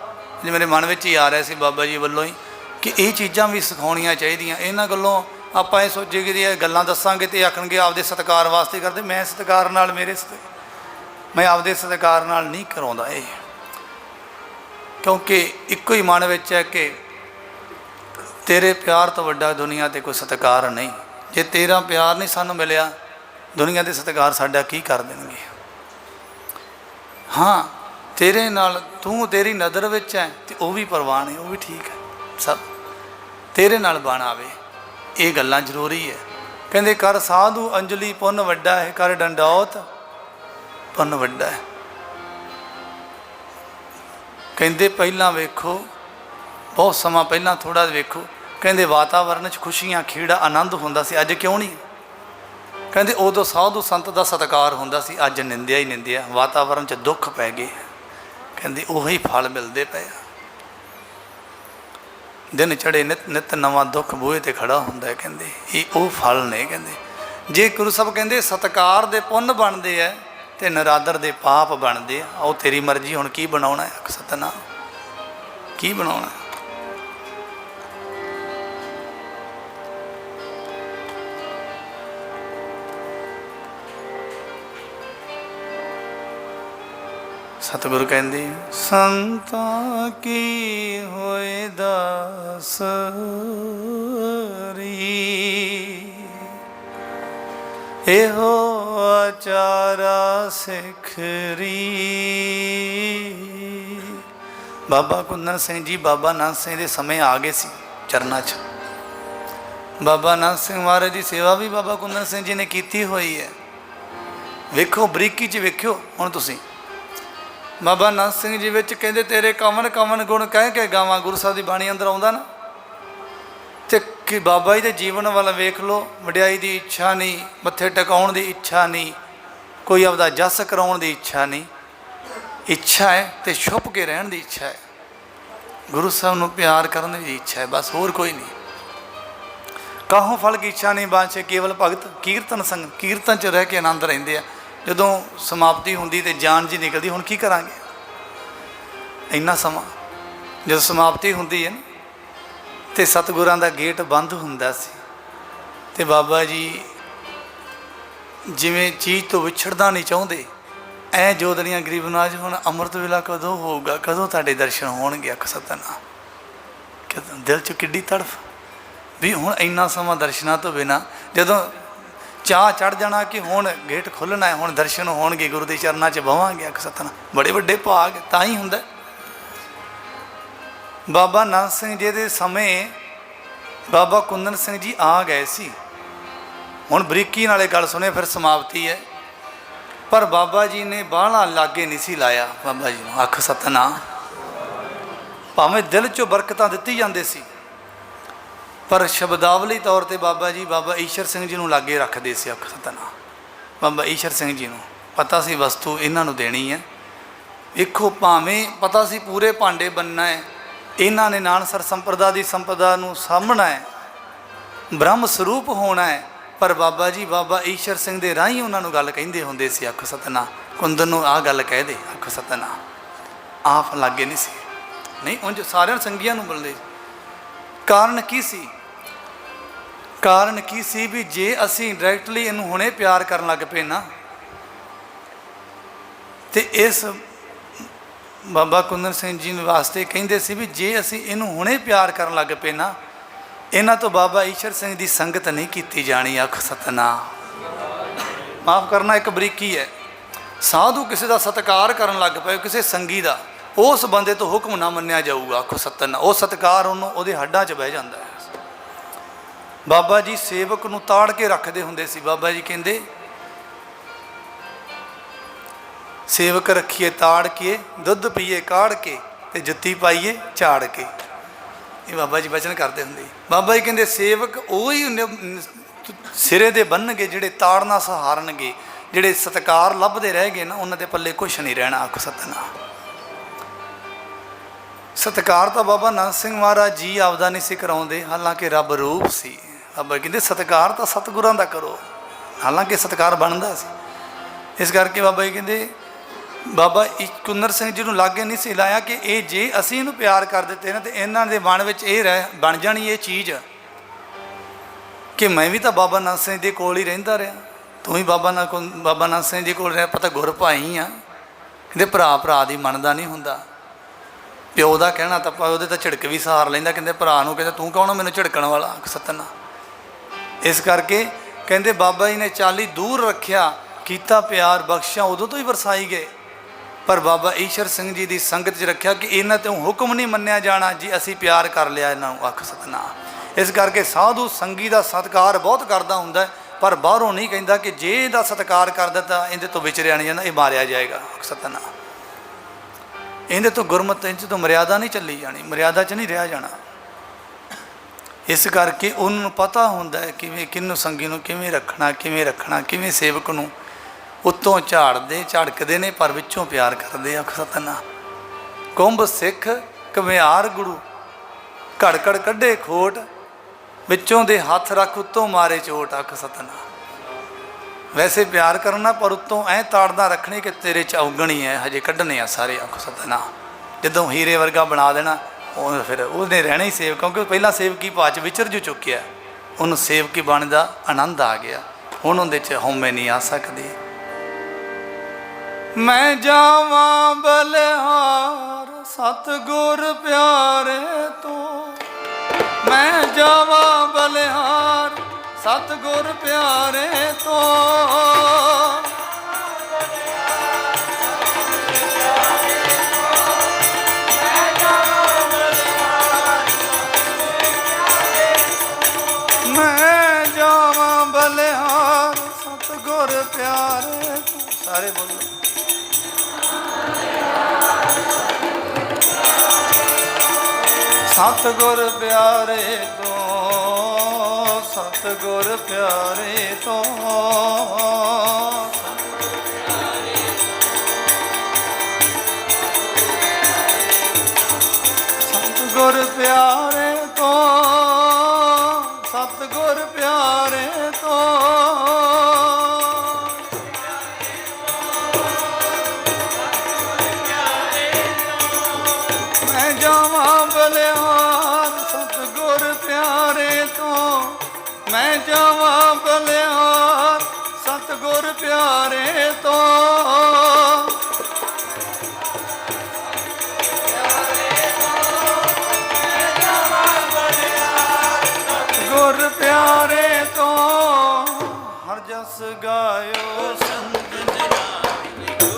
ਜੇ ਮੇਰੇ ਮਨ ਵਿੱਚ ਹੀ ਆ ਰਿਹਾ ਸੀ ਬਾਬਾ ਜੀ ਵੱਲੋਂ ਹੀ, ਕਿ ਇਹ ਚੀਜ਼ਾਂ ਵੀ ਸਿਖਾਉਣੀਆਂ ਚਾਹੀਦੀਆਂ। ਇਹਨਾਂ ਗੱਲੋਂ ਆਪਾਂ ਇਹ ਸੋਚੇ ਕਿ ਇਹ ਗੱਲਾਂ ਦੱਸਾਂਗੇ ਤੇ ਆਖਣਗੇ ਆਪਦੇ ਸਤਿਕਾਰ ਵਾਸਤੇ ਕਰਦੇ। ਮੈਂ ਸਤਿਕਾਰ ਨਾਲ, ਮੈਂ ਆਪਦੇ ਸਤਿਕਾਰ ਨਾਲ ਨਹੀਂ ਕਰਾਉਂਦਾ ਇਹ, ਕਿਉਂਕਿ ਇੱਕੋ ਹੀ ਮਨ ਵਿੱਚ ਹੈ ਕਿ ਤੇਰੇ ਪਿਆਰ ਤੋਂ ਵੱਡਾ ਦੁਨੀਆ 'ਤੇ ਕੋਈ ਸਤਿਕਾਰ ਨਹੀਂ। ਜੇ ਤੇਰਾ ਪਿਆਰ ਨਹੀਂ ਸਾਨੂੰ ਮਿਲਿਆ, ਦੁਨੀਆ ਦੇ ਸਤਿਕਾਰ ਸਾਡਾ ਕੀ ਕਰ ਦੇਣਗੇ? ਹਾਂ, ਤੇਰੇ ਨਾਲ, ਤੂੰ ਤੇਰੀ ਨਜ਼ਰ ਵਿੱਚ ਹੈ ਤੇ ਉਹ ਵੀ ਪ੍ਰਵਾਨ ਹੈ, ਉਹ ਵੀ ਠੀਕ ਹੈ, ਸਭ ਤੇਰੇ ਨਾਲ ਬਣ ਆਵੇ। ਇਹ ਗੱਲਾਂ ਜ਼ਰੂਰੀ ਹੈ। ਕਹਿੰਦੇ ਕਰ ਸਾਧੂ ਅੰਜਲੀ ਪੁੰਨ ਵੱਡਾ ਹੈ, ਕਰ ਡੰਡੌਤ ਪੁੰਨ ਵੱਡਾ ਹੈ। ਕਹਿੰਦੇ ਪਹਿਲਾਂ ਵੇਖੋ, ਬਹੁਤ ਸਮਾਂ ਪਹਿਲਾਂ ਥੋੜ੍ਹਾ ਵੇਖੋ, ਕਹਿੰਦੇ ਵਾਤਾਵਰਨ 'ਚ ਖੁਸ਼ੀਆਂ, ਖੇੜਾ, ਆਨੰਦ ਹੁੰਦਾ ਸੀ, ਅੱਜ ਕਿਉਂ ਨਹੀਂ? ਕਹਿੰਦੇ ਉਦੋਂ ਸਾਧੂ ਸੰਤ ਦਾ ਸਤਿਕਾਰ ਹੁੰਦਾ ਸੀ, ਅੱਜ ਨਿੰਦਿਆ ਹੀ ਨਿੰਦਿਆ, ਵਾਤਾਵਰਨ 'ਚ ਦੁੱਖ ਪੈ ਗਏ। ਕਹਿੰਦੇ ਉਹੀ ਫਲ ਮਿਲਦੇ ਪਏ ਆ। ਦਿਨ ਚੜ੍ਹੇ ਨਿਤ ਨਵਾਂ ਦੁੱਖ ਬੂਹੇ 'ਤੇ ਖੜਾ ਹੁੰਦਾ ਹੈ। ਕਹਿੰਦੇ ਇਹ ਉਹ ਫਲ ਨੇ। ਕਹਿੰਦੇ ਜੇ ਗੁਰੂ ਸਾਹਿਬ ਕਹਿੰਦੇ ਸਤਿਕਾਰ ਦੇ ਪੁੰਨ ਬਣਦੇ ਆ ਤੇ ਨਰਾਦਰ ਦੇ ਪਾਪ ਬਣਦੇ ਆ, ਉਹ ਤੇਰੀ ਮਰਜ਼ੀ, ਹੁਣ ਕੀ ਬਣਾਉਣਾ ਹੈ? ਸਤਿਨਾਮ, ਕੀ ਬਣਾਉਣਾ? ਸਤਿਗੁਰੂ ਕਹਿੰਦੇ ਸੰਤਾਂ ਕੀ ਹੋਏ ਦਾਸਰੀ, ਇਹੋ ਆਚਾਰਾ ਸਿਖਰੀ। ਬਾਬਾ ਕੁੰਦਨ ਸਿੰਘ ਜੀ, ਬਾਬਾ ਨੰਦ ਸਿੰਘ ਦੇ ਸਮੇਂ ਆ ਗਏ ਸੀ ਚਰਨਾਂ 'ਚ। ਬਾਬਾ ਨੰਦ ਸਿੰਘ ਮਹਾਰਾਜ ਦੀ ਸੇਵਾ ਵੀ ਬਾਬਾ ਕੁੰਦਨ ਸਿੰਘ ਜੀ ਨੇ ਕੀਤੀ ਹੋਈ ਹੈ। ਵੇਖੋ ਬਰੀਕੀ 'ਚ ਵੇਖਿਓ ਹੁਣ ਤੁਸੀਂ। ਬਾਬਾ ਨੰਦ ਸਿੰਘ ਜੀ ਵਿੱਚ ਕਹਿੰਦੇ ਤੇਰੇ ਕਵਨ ਕਵਨ ਗੁਣ ਕਹਿ ਕੇ ਗਾਵਾਂ, ਗੁਰੂ ਸਾਹਿਬ ਦੀ ਬਾਣੀ ਅੰਦਰ ਆਉਂਦਾ ਨਾ। ਤੇ ਕਿ ਬਾਬਾ ਜੀ ਦੇ ਜੀਵਨ ਵੱਲ ਵੇਖ ਲਓ, ਵਡਿਆਈ ਦੀ ਇੱਛਾ ਨਹੀਂ, ਮੱਥੇ ਟਿਕਾਉਣ ਦੀ ਇੱਛਾ ਨਹੀਂ, ਕੋਈ ਆਪਦਾ ਜਸ ਕਰਾਉਣ ਦੀ ਇੱਛਾ ਨਹੀਂ। ਇੱਛਾ ਹੈ ਤੇ ਛੁਪ ਕੇ ਰਹਿਣ ਦੀ ਇੱਛਾ ਹੈ, ਗੁਰੂ ਸਾਹਿਬ ਨੂੰ ਪਿਆਰ ਕਰਨ ਦੀ ਇੱਛਾ ਹੈ, ਬਸ ਹੋਰ ਕੋਈ ਨਹੀਂ। ਕਾਹੋਂ ਫਲ ਕੀ ਇੱਛਾ ਨਹੀਂ ਬਾਂਛੇ, ਕੇਵਲ ਭਗਤ ਕੀਰਤਨ ਸੰਗ। ਕੀਰਤਨ 'ਚ ਰਹਿ ਕੇ ਆਨੰਦ ਰਹਿੰਦੇ ਆ। ਜਦੋਂ ਸਮਾਪਤੀ ਹੁੰਦੀ ਤੇ ਜਾਨ ਜੀ ਨਿਕਲਦੀ, ਹੁਣ ਕੀ ਕਰਾਂਗੇ? ਇੰਨਾ ਸਮਾਂ ਜਦੋਂ ਸਮਾਪਤੀ ਹੁੰਦੀ ਹੈ ਨਾ, ਤੇ ਸਤਿਗੁਰਾਂ ਦਾ ਗੇਟ ਬੰਦ ਹੁੰਦਾ ਸੀ, ਤੇ ਬਾਬਾ ਜੀ ਜਿਵੇਂ ਚੀਜ਼ ਤੋਂ ਵਿਛੜਨਾ ਨਹੀਂ ਚਾਹੁੰਦੇ, ਐ ਜੋਦੜੀਆਂ ਗਰੀਬ ਨਵਾਜ, ਹੁਣ ਅੰਮ੍ਰਿਤ ਵੇਲਾ ਕਦੋਂ ਹੋਊਗਾ, ਕਦੋਂ ਤੁਹਾਡੇ ਦਰਸ਼ਨ ਹੋਣਗੇ? ਆਖ ਸਤਿਨਾਮ। ਦਿਲ 'ਚ ਕਿੱਡੀ ਤੜਫ ਵੀ ਹੁਣ ਇੰਨਾ ਸਮਾਂ ਦਰਸ਼ਨਾਂ ਤੋਂ ਬਿਨਾਂ, ਜਦੋਂ ਚਾਹ ਚੜ੍ਹ ਜਾਣਾ ਕਿ ਹੁਣ ਗੇਟ ਖੁੱਲ੍ਹਣਾ ਹੈ, ਹੁਣ ਦਰਸ਼ਨ ਹੋਣਗੇ, ਗੁਰੂ ਦੇ ਚਰਨਾਂ 'ਚ ਬਵਾਂਗੇ। ਆਖ ਸਤਿਨਾਮ। ਬੜੇ ਵੱਡੇ ਭਾਗ ਤਾਂ ਹੀ ਹੁੰਦਾ। ਬਾਬਾ ਨੰਦ ਸਿੰਘ ਜੀ ਦੇ ਸਮੇਂ ਬਾਬਾ ਕੁੰਦਨ ਸਿੰਘ ਜੀ ਆ ਗਏ ਸੀ। ਹੁਣ ਬਰੀਕੀ ਨਾਲੇ ਗੱਲ ਸੁਣੇ, ਫਿਰ ਸਮਾਪਤੀ ਹੈ। ਪਰ ਬਾਬਾ ਜੀ ਨੇ ਬਾਹਲਾ ਲਾਗੇ ਨਹੀਂ ਸੀ ਲਾਇਆ ਬਾਬਾ ਜੀ ਨੂੰ। ਅੱਖ ਸਤਨਾਮ। ਭਾਵੇਂ ਦਿਲ 'ਚੋਂ ਬਰਕਤਾਂ ਦਿੱਤੀ ਜਾਂਦੇ ਸੀ, ਪਰ ਸ਼ਬਦਾਵਲੀ ਤੌਰ 'ਤੇ ਬਾਬਾ ਜੀ ਬਾਬਾ ਈਸ਼ਰ ਸਿੰਘ ਜੀ ਨੂੰ ਲਾਗੇ ਰੱਖਦੇ ਸੀ। ਅੱਖ ਸਤਨਾਮ। ਬਾਬਾ ਈਸ਼ਰ ਸਿੰਘ ਜੀ ਨੂੰ ਪਤਾ ਸੀ ਵਸਤੂ ਇਹਨਾਂ ਨੂੰ ਦੇਣੀ ਹੈ। ਵੇਖੋ, ਭਾਵੇਂ ਪਤਾ ਸੀ ਪੂਰੇ ਭਾਂਡੇ ਬੰਨਣਾ ਹੈ, ਇਹਨਾਂ ਨੇ ਨਾਨਸਰ ਸੰਪਰਦਾ ਦੀ ਸੰਪਦਾ ਨੂੰ ਸਾਂਭਣਾ ਹੈ, ਬ੍ਰਹਮ ਸਰੂਪ ਹੋਣਾ ਹੈ, ਪਰ ਬਾਬਾ ਜੀ ਬਾਬਾ ਈਸ਼ਰ ਸਿੰਘ ਦੇ ਰਾਹੀਂ ਉਹਨਾਂ ਨੂੰ ਗੱਲ ਕਹਿੰਦੇ ਹੁੰਦੇ ਸੀ। ਅੱਖ ਸਤਨਾਮ। ਕੁੰਦਨ ਨੂੰ ਆਹ ਗੱਲ ਕਹਿ ਦੇ। ਅੱਖ ਸਤਨਾਮ। ਆਪ ਲਾਗੇ ਨਹੀਂ ਸੀ, ਨਹੀਂ ਉਂਝ ਸਾਰਿਆਂ ਸੰਗੀਆਂ ਨੂੰ ਬੋਲਦੇ। ਕਾਰਨ ਕੀ ਸੀ? ਕਾਰਨ ਕੀ ਸੀ ਵੀ ਜੇ ਅਸੀਂ ਡਾਇਰੈਕਟਲੀ ਇਹਨੂੰ ਹੁਣੇ ਪਿਆਰ ਕਰਨ ਲੱਗ ਪਏ ਨਾ, ਤੇ ਇਸ ਬਾਬਾ ਕੁੰਦਨ ਸਿੰਘ ਜੀ ਵਾਸਤੇ ਕਹਿੰਦੇ ਸੀ ਵੀ ਜੇ ਅਸੀਂ ਇਹਨੂੰ ਹੁਣੇ ਪਿਆਰ ਕਰਨ ਲੱਗ ਪਏ ਨਾ, ਇਹਨਾਂ ਤੋਂ ਬਾਬਾ ਈਸ਼ਰ ਸਿੰਘ ਦੀ ਸੰਗਤ ਨਹੀਂ ਕੀਤੀ ਜਾਣੀ। ਅੱਖ ਸਤਨਾਮ। ਮਾਫ ਕਰਨਾ, ਇੱਕ ਬਰੀਕੀ ਹੈ। ਸਾਧੂ ਕਿਸੇ ਦਾ ਸਤਿਕਾਰ ਕਰਨ ਲੱਗ ਪਏ, ਕਿਸੇ ਸੰਗੀ ਦਾ, ਉਸ ਬੰਦੇ ਤੋਂ ਹੁਕਮ ਨਾ ਮੰਨਿਆ ਜਾਊਗਾ। ਅੱਖ ਸਤਨਾਮ। ਉਹ ਸਤਿਕਾਰ ਉਹਨੂੰ ਉਹਦੇ ਹੱਡਾਂ 'ਚ ਬਹਿ ਜਾਂਦਾ ਹੈ। ਬਾਬਾ ਜੀ ਸੇਵਕ ਨੂੰ ਤਾੜ ਕੇ ਰੱਖਦੇ ਹੁੰਦੇ ਸੀ। ਬਾਬਾ ਜੀ ਕਹਿੰਦੇ ਸੇਵਕ ਰੱਖੀਏ ਤਾੜ ਕੇ, ਦੁੱਧ ਪੀਏ ਕਾੜ ਕੇ, ਤੇ ਜੁੱਤੀ ਪਾਈਏ ਝਾੜ ਕੇ। ਇਹ ਬਾਬਾ ਜੀ ਵਚਨ ਕਰਦੇ ਹੁੰਦੇ। ਬਾਬਾ ਜੀ ਕਹਿੰਦੇ ਸੇਵਕ ਉਹ ਹੀ ਸਿਰੇ ਦੇ ਬੰਨਣਗੇ ਜਿਹੜੇ ਤਾੜ ਨਾਲ ਸਹਾਰਨਗੇ। ਜਿਹੜੇ ਸਤਿਕਾਰ ਲੱਭਦੇ ਰਹਿ ਗਏ ਨਾ, ਉਹਨਾਂ ਦੇ ਪੱਲੇ ਕੁਛ ਨਹੀਂ ਰਹਿਣਾ। ਅੱਖ ਸਤਨਾਮ। ਸਤਿਕਾਰ ਤਾਂ ਬਾਬਾ ਨੰਦ ਸਿੰਘ ਮਹਾਰਾਜ ਜੀ ਆਪਦਾ ਨਹੀਂ ਸੀ ਕਰਾਉਂਦੇ, ਹਾਲਾਂਕਿ ਰੱਬ ਰੂਪ ਸੀ। ਬਾਬਾ ਕਹਿੰਦੇ ਸਤਿਕਾਰ ਤਾਂ ਸਤਿਗੁਰਾਂ ਦਾ ਕਰੋ, ਹਾਲਾਂਕਿ ਸਤਿਕਾਰ ਬਣਦਾ ਸੀ। ਇਸ ਕਰਕੇ ਬਾਬਾ ਜੀ ਕਹਿੰਦੇ ਬਾਬਾ ਕੁੰਦਨ ਸਿੰਘ ਜੀ ਨੂੰ ਲਾਗੇ ਨਹੀਂ ਸੀ ਲਾਇਆ ਕਿ ਇਹ ਜੇ ਅਸੀਂ ਇਹਨੂੰ ਪਿਆਰ ਕਰ ਦਿੱਤੇ ਨਾ, ਤੇ ਇਹਨਾਂ ਦੇ ਮਨ ਵਿੱਚ ਇਹ ਬਣ ਜਾਣੀ ਇਹ ਚੀਜ਼ ਕਿ ਮੈਂ ਵੀ ਤਾਂ ਬਾਬਾ ਨੰਦ ਸਿੰਘ ਦੇ ਕੋਲ ਹੀ ਰਹਿੰਦਾ ਰਿਹਾ, ਤੂੰ ਵੀ ਬਾਬਾ ਨੰਦ ਸਿੰਘ ਜੀ ਕੋਲ ਰਿਹਾ, ਪਤਾ ਗੁਰ ਭਾਈ ਆ। ਕਹਿੰਦੇ ਭਰਾ ਭਰਾ ਦੀ ਮੰਨਦਾ ਨਹੀਂ ਹੁੰਦਾ। ਪਿਓ ਦਾ ਕਹਿਣਾ ਤਾਂ ਉਹਦੇ ਤਾਂ ਝਿੜਕ ਵੀ ਸਹਾਰ ਲੈਂਦਾ। ਕਹਿੰਦੇ ਭਰਾ ਨੂੰ ਕਹਿੰਦਾ ਤੂੰ ਕੌਣ ਮੈਨੂੰ ਝਿੜਕਣ ਵਾਲਾ। ਸਤਨਾਮ। ਇਸ ਕਰਕੇ ਕਹਿੰਦੇ ਬਾਬਾ ਜੀ ਨੇ 40 ਦੂਰ ਰੱਖਿਆ, ਕੀਤਾ ਪਿਆਰ, ਬਖਸ਼ਿਆ ਉਦੋਂ ਤੋਂ ਹੀ ਵਰਸਾਈ ਗਏ। ਪਰ ਬਾਬਾ ਈਸ਼ਰ ਸਿੰਘ ਜੀ ਦੀ ਸੰਗਤ 'ਚ ਰੱਖਿਆ ਕਿ ਇਹਨਾਂ ਤੋਂ ਹੁਕਮ ਨਹੀਂ ਮੰਨਿਆ ਜਾਣਾ ਜੀ, ਅਸੀਂ ਪਿਆਰ ਕਰ ਲਿਆ ਇਹਨਾਂ ਨੂੰ। ਅੱਖ ਸਤਨਾਮ। ਇਸ ਕਰਕੇ ਸਾਧੂ ਸੰਗੀ ਦਾ ਸਤਿਕਾਰ ਬਹੁਤ ਕਰਦਾ ਹੁੰਦਾ, ਪਰ ਬਾਹਰੋਂ ਨਹੀਂ ਕਹਿੰਦਾ ਕਿ ਜੇ ਇਹਦਾ ਸਤਿਕਾਰ ਕਰ ਦਿੱਤਾ ਇਹਦੇ ਤੋਂ ਵਿਚਰਿਆ ਨਹੀਂ ਜਾਂਦਾ, ਇਹ ਮਾਰਿਆ ਜਾਏਗਾ। ਅੱਖ ਸਤਨਾਮ। ਇਹਦੇ ਤੋਂ ਗੁਰਮਤਿ ਤੋਂ ਮਰਿਆਦਾ ਨਹੀਂ ਚੱਲੀ ਜਾਣੀ, ਮਰਿਆਦਾ 'ਚ ਨਹੀਂ ਰਿਹਾ ਜਾਣਾ। ਇਸ ਕਰਕੇ ਉਹਨਾਂ ਨੂੰ ਪਤਾ ਹੁੰਦਾ ਹੈ ਕਿਵੇਂ ਕਿਹਨੂੰ ਸੰਗੀ ਨੂੰ ਕਿਵੇਂ ਰੱਖਣਾ, ਕਿਵੇਂ ਸੇਵਕ ਨੂੰ ਉੱਤੋਂ ਝਾੜਕਦੇ ਨੇ, ਪਰ ਵਿੱਚੋਂ ਪਿਆਰ ਕਰਦੇ। ਅੱਖ ਸਤਨਾਮ। ਕੁੰਭ ਸਿੱਖ ਘੁਮਿਆਰ ਗੁਰੂ, ਘੜ ਘੜ ਕੱਢੇ ਖੋਟ, ਵਿੱਚੋਂ ਦੇ ਹੱਥ ਰੱਖ ਉੱਤੋਂ ਮਾਰੇ ਚੋਟ। ਅੱਖ ਸਤਨਾਮ। ਵੈਸੇ ਪਿਆਰ ਕਰਨਾ, ਪਰ ਉੱਤੋਂ ਐਂ ਤਾੜਦਾ ਰੱਖਣੀ ਕਿ ਤੇਰੇ 'ਚ ਔਗਣੀ ਹੈ, ਹਜੇ ਕੱਢਣੇ ਆ ਸਾਰੇ। ਅੱਖ ਸਤਨਾਮ। ਜਦੋਂ ਹੀਰੇ ਵਰਗਾ ਬਣਾ ਦੇਣਾ, ਉਹ ਫਿਰ ਉਹਨੇ ਰਹਿਣਾ ਹੀ ਸੇਵਕ, ਕਿਉਂਕਿ ਪਹਿਲਾਂ ਸੇਵਕੀ ਭਾਅ 'ਚ ਵਿਚਰ ਜੋ ਚੁੱਕਿਆ, ਉਹਨੂੰ ਸੇਵਕੀ ਬਣ ਦਾ ਆਨੰਦ ਆ ਗਿਆ। ਹੁਣ ਉਹਦੇ 'ਚ ਹਉਮੈ ਨਹੀਂ ਆ ਸਕਦੀ। ਮੈਂ ਜਾਵਾਂ ਬਲਿਹਾਰ ਸਤਿਗੁਰ ਪਿਆਰੇ ਤੋਂ, ਮੈਂ ਜਾਵਾਂ ਬਲਿਹਾਰ ਸਤਿਗੁਰ ਪਿਆਰੇ ਤੋਂ, ਮੈਂ ਜਾਵਾਂ ਬਲਿਹਾਰ ਸਤਿਗੁਰ ਪਿਆਰੇ ਤੋਂ। ਸਾਰੇ ਬੋਲੋ। ਸਤਿਗੁਰ ਪਿਆਰੇ ਤੋਂ, ਸਤਿਗੁਰ ਪਿਆਰੇ ਤੋਂ, ਸਤਿਗੁਰ ਪਿਆਰੇ ਤੋਂ, ਸਤਿਗੁਰ ਪਿਆਰੇ ਤੋਂ, ਮੈਂ ਜਾਵਾਂ ਬਲਿਹਾਰ ਸਤਿਗੁਰ ਪਿਆਰੇ ਤੋਂ, ਮੈਂ ਜਾਵਾਂ ਬਲਿਹਾਰ ਸਤਿਗੁਰ ਪਿਆਰੇ ਤੋਂ,